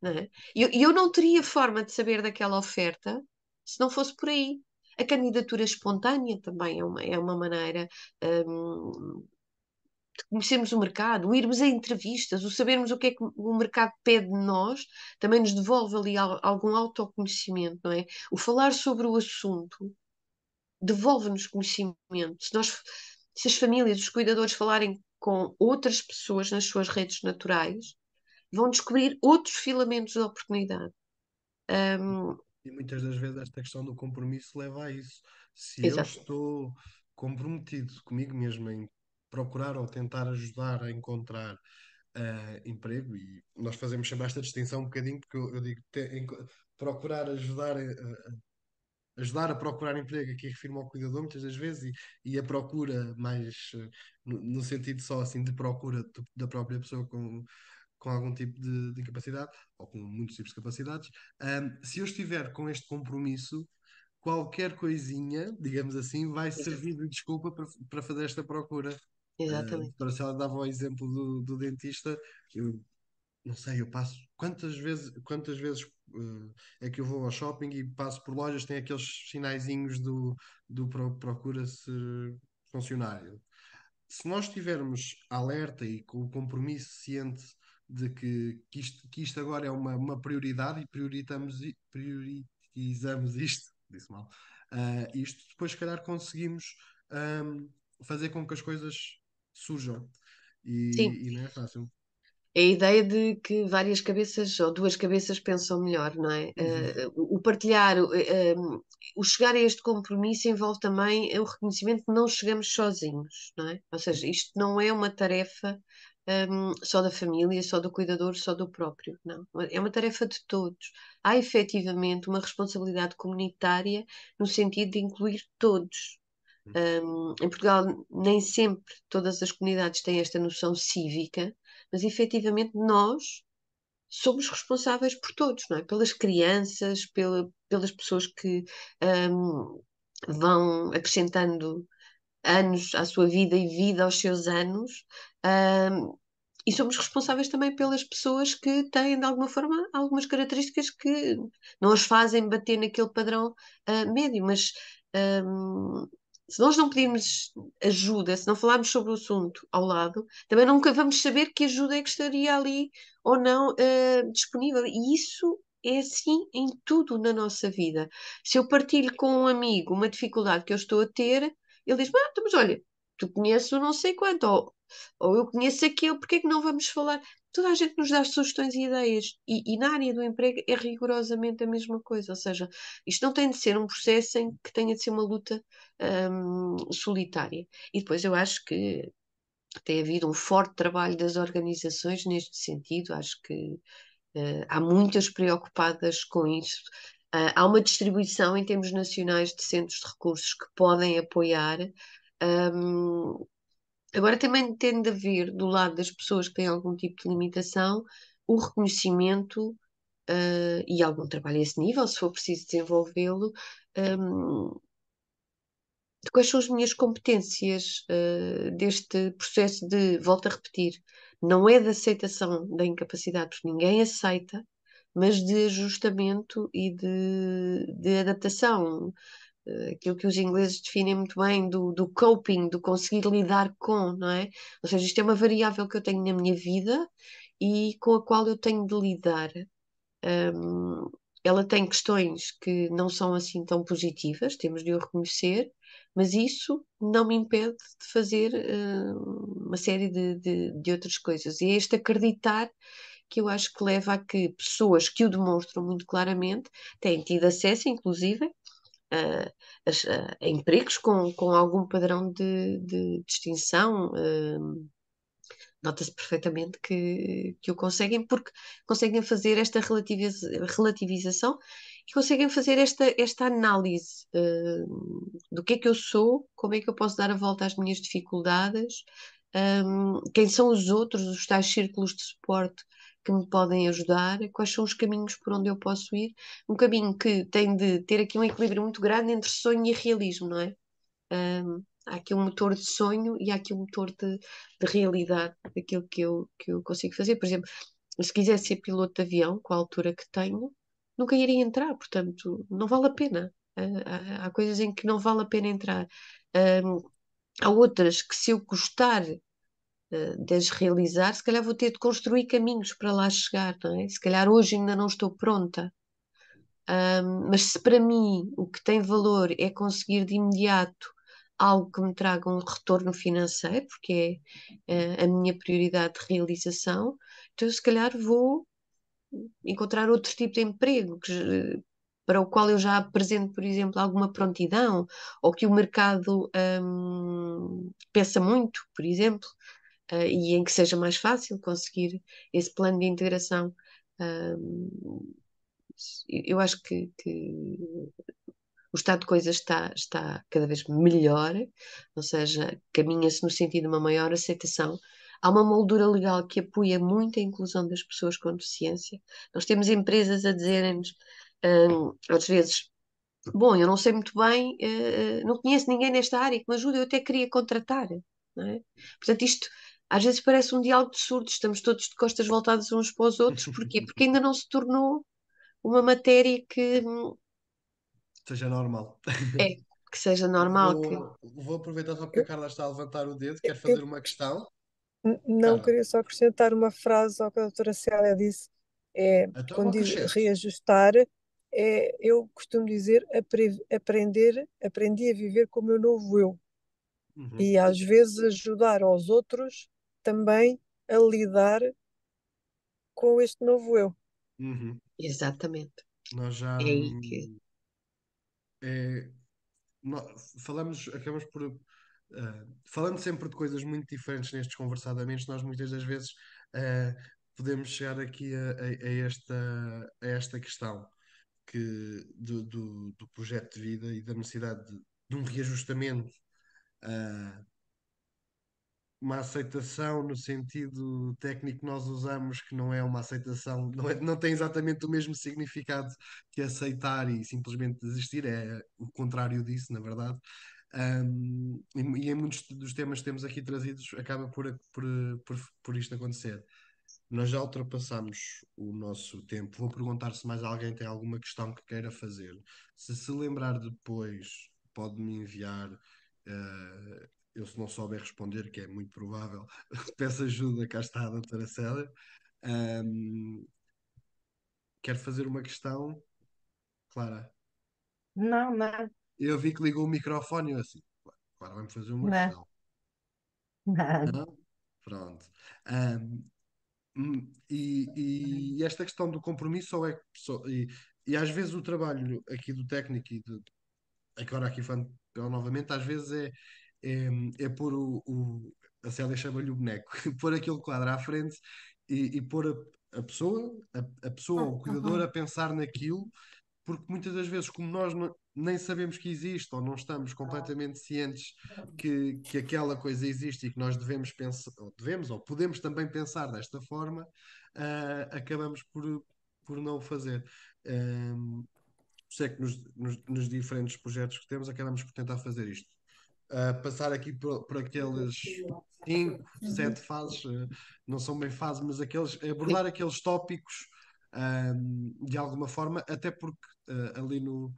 Não é? Eu não teria forma de saber daquela oferta se não fosse por aí. A candidatura espontânea também é uma maneira de conhecermos o mercado, o irmos a entrevistas, o sabermos o que é que o mercado pede de nós, também nos devolve ali algum autoconhecimento, não é? O falar sobre o assunto devolve-nos conhecimento. Se as famílias, os cuidadores falarem com outras pessoas nas suas redes naturais, vão descobrir outros filamentos de oportunidade. E muitas das vezes esta questão do compromisso leva a isso. Se eu Exato. estou comprometido comigo mesmo em procurar ou tentar ajudar a encontrar emprego, e nós fazemos sempre esta distinção um bocadinho, porque eu digo procurar ajudar a procurar emprego, aqui refiro-me ao cuidador muitas das vezes, e a procura mais no sentido só assim de procura da própria pessoa com algum tipo de incapacidade, ou com muitos tipos de capacidades. Se eu estiver com este compromisso, qualquer coisinha, digamos assim, vai servir de desculpa para fazer esta procura. Exatamente. Para se ela dava o exemplo do dentista, eu não sei, eu passo quantas vezes é que eu vou ao shopping e passo por lojas, tem aqueles sinaizinhos do procura-se funcionário. Se nós estivermos alerta e com o compromisso ciente de que isto agora é uma prioridade e priorizamos isto, disse mal, isto depois, se calhar, conseguimos fazer com que as coisas surjam. Sim. E não é fácil. É a ideia de que várias cabeças ou duas cabeças pensam melhor, não é? Uhum. O partilhar, o chegar a este compromisso envolve também o reconhecimento que não chegamos sozinhos, não é? Ou seja, isto não é uma tarefa, só da família, só do cuidador, só do próprio, não. É uma tarefa de todos. Há efetivamente uma responsabilidade comunitária no sentido de incluir todos. Em Portugal, nem sempre todas as comunidades têm esta noção cívica, mas efetivamente nós somos responsáveis por todos, não é? Pelas crianças, pelas pessoas que vão acrescentando anos à sua vida e vida aos seus anos. hum, e somos responsáveis também pelas pessoas que têm, de alguma forma, algumas características que não as fazem bater naquele padrão médio, mas hum, se nós não pedirmos ajuda, se não falarmos sobre o assunto ao lado, também nunca vamos saber que ajuda é que estaria ali ou não disponível. E isso é assim em tudo na nossa vida. Se eu partilho com um amigo uma dificuldade que eu estou a ter, ele diz: então, mas olha, tu conheces o não sei quanto, ou eu conheço aquele, porque é que não vamos falar? Toda a gente nos dá sugestões e ideias, e na área do emprego é rigorosamente a mesma coisa, ou seja, isto não tem de ser um processo em que tenha de ser uma luta solitária. E depois eu acho que tem havido um forte trabalho das organizações neste sentido, acho que há muitas preocupadas com isso. Há uma distribuição em termos nacionais de centros de recursos que podem apoiar. Um, Agora também tem de haver, do lado das pessoas que têm algum tipo de limitação, o reconhecimento, e algum trabalho a esse nível, se for preciso desenvolvê-lo, de quais são as minhas competências, deste processo de, volto a repetir, não é de aceitação da incapacidade, porque ninguém aceita, mas de ajustamento e de adaptação. Aquilo que os ingleses definem muito bem do coping, do conseguir lidar com, não é? Ou seja, isto é uma variável que eu tenho na minha vida e com a qual eu tenho de lidar. Um, Ela tem questões que não são assim tão positivas, temos de o reconhecer, mas isso não me impede de fazer uma série de outras coisas. E é este acreditar que eu acho que leva a que pessoas que o demonstram muito claramente têm tido acesso, inclusive, a, a empregos com algum padrão de distinção. Nota-se perfeitamente que o conseguem, porque conseguem fazer esta relativização e conseguem fazer esta análise do que é que eu sou, como é que eu posso dar a volta às minhas dificuldades, quem são os outros, os tais círculos de suporte que me podem ajudar, quais são os caminhos por onde eu posso ir. Um caminho que tem de ter aqui um equilíbrio muito grande entre sonho e realismo, não é? Há aqui um motor de sonho e há aqui um motor de realidade daquilo que eu consigo fazer. Por exemplo, se quisesse ser piloto de avião, com a altura que tenho, nunca iria entrar, portanto, não vale a pena. Há coisas em que não vale a pena entrar. Há outras que, se eu gostar de as realizar, se calhar vou ter de construir caminhos para lá chegar, não é? Se calhar hoje ainda não estou pronta. Mas se para mim o que tem valor é conseguir de imediato algo que me traga um retorno financeiro, porque é a minha prioridade de realização, então eu se calhar vou encontrar outro tipo de emprego para o qual eu já apresento, por exemplo, alguma prontidão, ou que o mercado peça muito, por exemplo, e em que seja mais fácil conseguir esse plano de integração. Eu acho que o estado de coisas está cada vez melhor, ou seja, caminha-se no sentido de uma maior aceitação. Há uma moldura legal que apoia muito a inclusão das pessoas com deficiência. Nós temos empresas a dizerem-nos, às vezes, bom, eu não sei muito bem, não conheço ninguém nesta área que me ajude, eu até queria contratar, não é? Portanto, isto às vezes parece um diálogo de surdos, estamos todos de costas voltadas uns para os outros, porquê? Porque ainda não se tornou uma matéria que Seja normal. é, que seja normal, que Vou aproveitar só porque a Eu, Carla está a levantar o dedo, quer eu fazer uma questão. não Carla, queria só acrescentar uma frase ao que a doutora Célia disse, então quando diz acrescente. reajustar, eu costumo dizer aprendi a viver com o meu novo eu. Uhum, E às vezes ajudar aos outros também a lidar com este novo eu. uhum. exatamente, Nós é já aí que é, falamos, acabamos por falando sempre de coisas muito diferentes nestes conversadamente, nós muitas das vezes eh, podemos chegar aqui a esta questão do projeto de vida e da necessidade de um reajustamento, ah, uma aceitação no sentido técnico que nós usamos, que não é uma aceitação, não tem exatamente o mesmo significado que aceitar e simplesmente desistir, é o contrário disso, na verdade. E em muitos dos temas que temos aqui trazidos, acaba por isto acontecer. Nós já ultrapassamos o nosso tempo. Vou perguntar se mais alguém tem alguma questão que queira fazer. Se se lembrar depois, pode-me enviar. Eu, se não souber responder, que é muito provável, peço ajuda. Cá está a doutora Célia. Ahm, Quero fazer uma questão, Clara. Não, não, Eu vi que ligou o microfone e eu assim, claro, vamos fazer uma não, questão. não. Não? Pronto. Ahm, e esta questão do compromisso só é. E às vezes o trabalho aqui do técnico agora aqui falando novamente, às vezes é pôr a Célia chama-lhe o boneco, pôr aquele quadro à frente e pôr a pessoa, a pessoa, o cuidador, a pensar naquilo, porque muitas das vezes, como nós nem sabemos que existe ou não estamos completamente cientes que aquela coisa existe e que nós devemos pensar, ou devemos, ou podemos também pensar desta forma, acabamos por não o fazer. Por isso é que nos diferentes projetos que temos, acabamos por tentar fazer isto. Passar aqui por aqueles 5, 7 fases, não são bem fases, mas abordar aqueles tópicos, de alguma forma, até porque ali no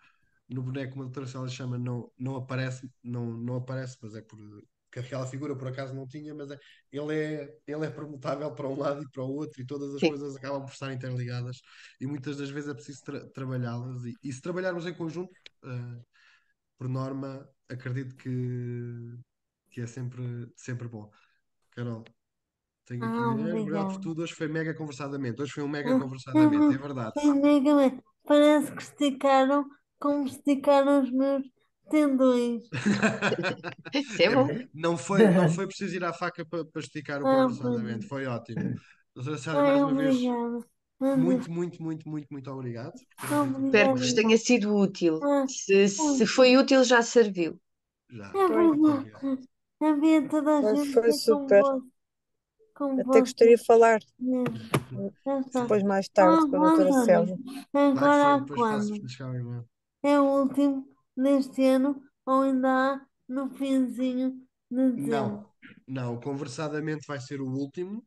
boneco, uma doutora Célia chama, não aparece, não aparece, mas é porque aquela figura por acaso não tinha, mas ele é permutável para um lado e para o outro, e todas as Sim. coisas acabam por estar interligadas, e muitas das vezes é preciso trabalhá-las, e se trabalharmos em conjunto, por norma, acredito que é sempre bom. Carol, tenho aqui a dizer, obrigado por Obrigada. tudo. Hoje foi mega conversadamente. Hoje foi um mega conversadamente, é verdade. Sim, mega bem. Parece que esticaram como esticaram os meus tendões. Isso é bom. Não foi preciso ir à faca para esticar o Pois conversadamente, é. foi ótimo. Doutora Célia, Ai, mais uma vez, obrigada. Mas, muito, muito, muito, muito, muito obrigado por ter aceito o Espero que vos obrigada. convite. tenha sido útil. Ah, Se pois, foi útil, já serviu. Já, é Foi, muito obrigado. verdade. Havia toda a gente foi que é super. como Até gostaria você de falar mesmo. Já está. depois, mais tarde, Ah, com a doutora António, Célia. Claro que agora sim, há depois quando? faço-vos chegar o e-mail. É o último deste ano ou ainda há no finzinho de dezembro? Não, não, conversadamente vai ser o último.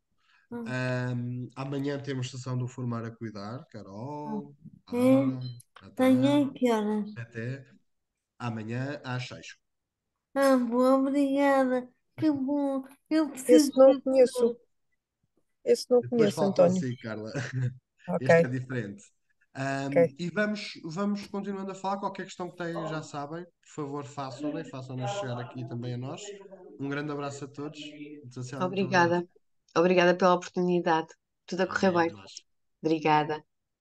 Ah, Amanhã temos sessão do Formar a Cuidar, ah. Carol, É, Ana, tenho Natália, que horas? até amanhã às 6. Ah, boa, obrigada. Que bom. Eu Esse preciso não de conheço. pessoas. Esse não Depois conheço, falo António. consigo, Carla. Ok, Este é diferente. ok. E vamos continuando a falar. Qualquer questão que tenham, já sabem. Por favor, façam-na e façam-nas chegar aqui também a nós. Um grande abraço a todos. Célia, muito obrigado. Obrigada. Obrigada pela oportunidade. Tudo a correr Obrigado, bem. nós. Obrigada.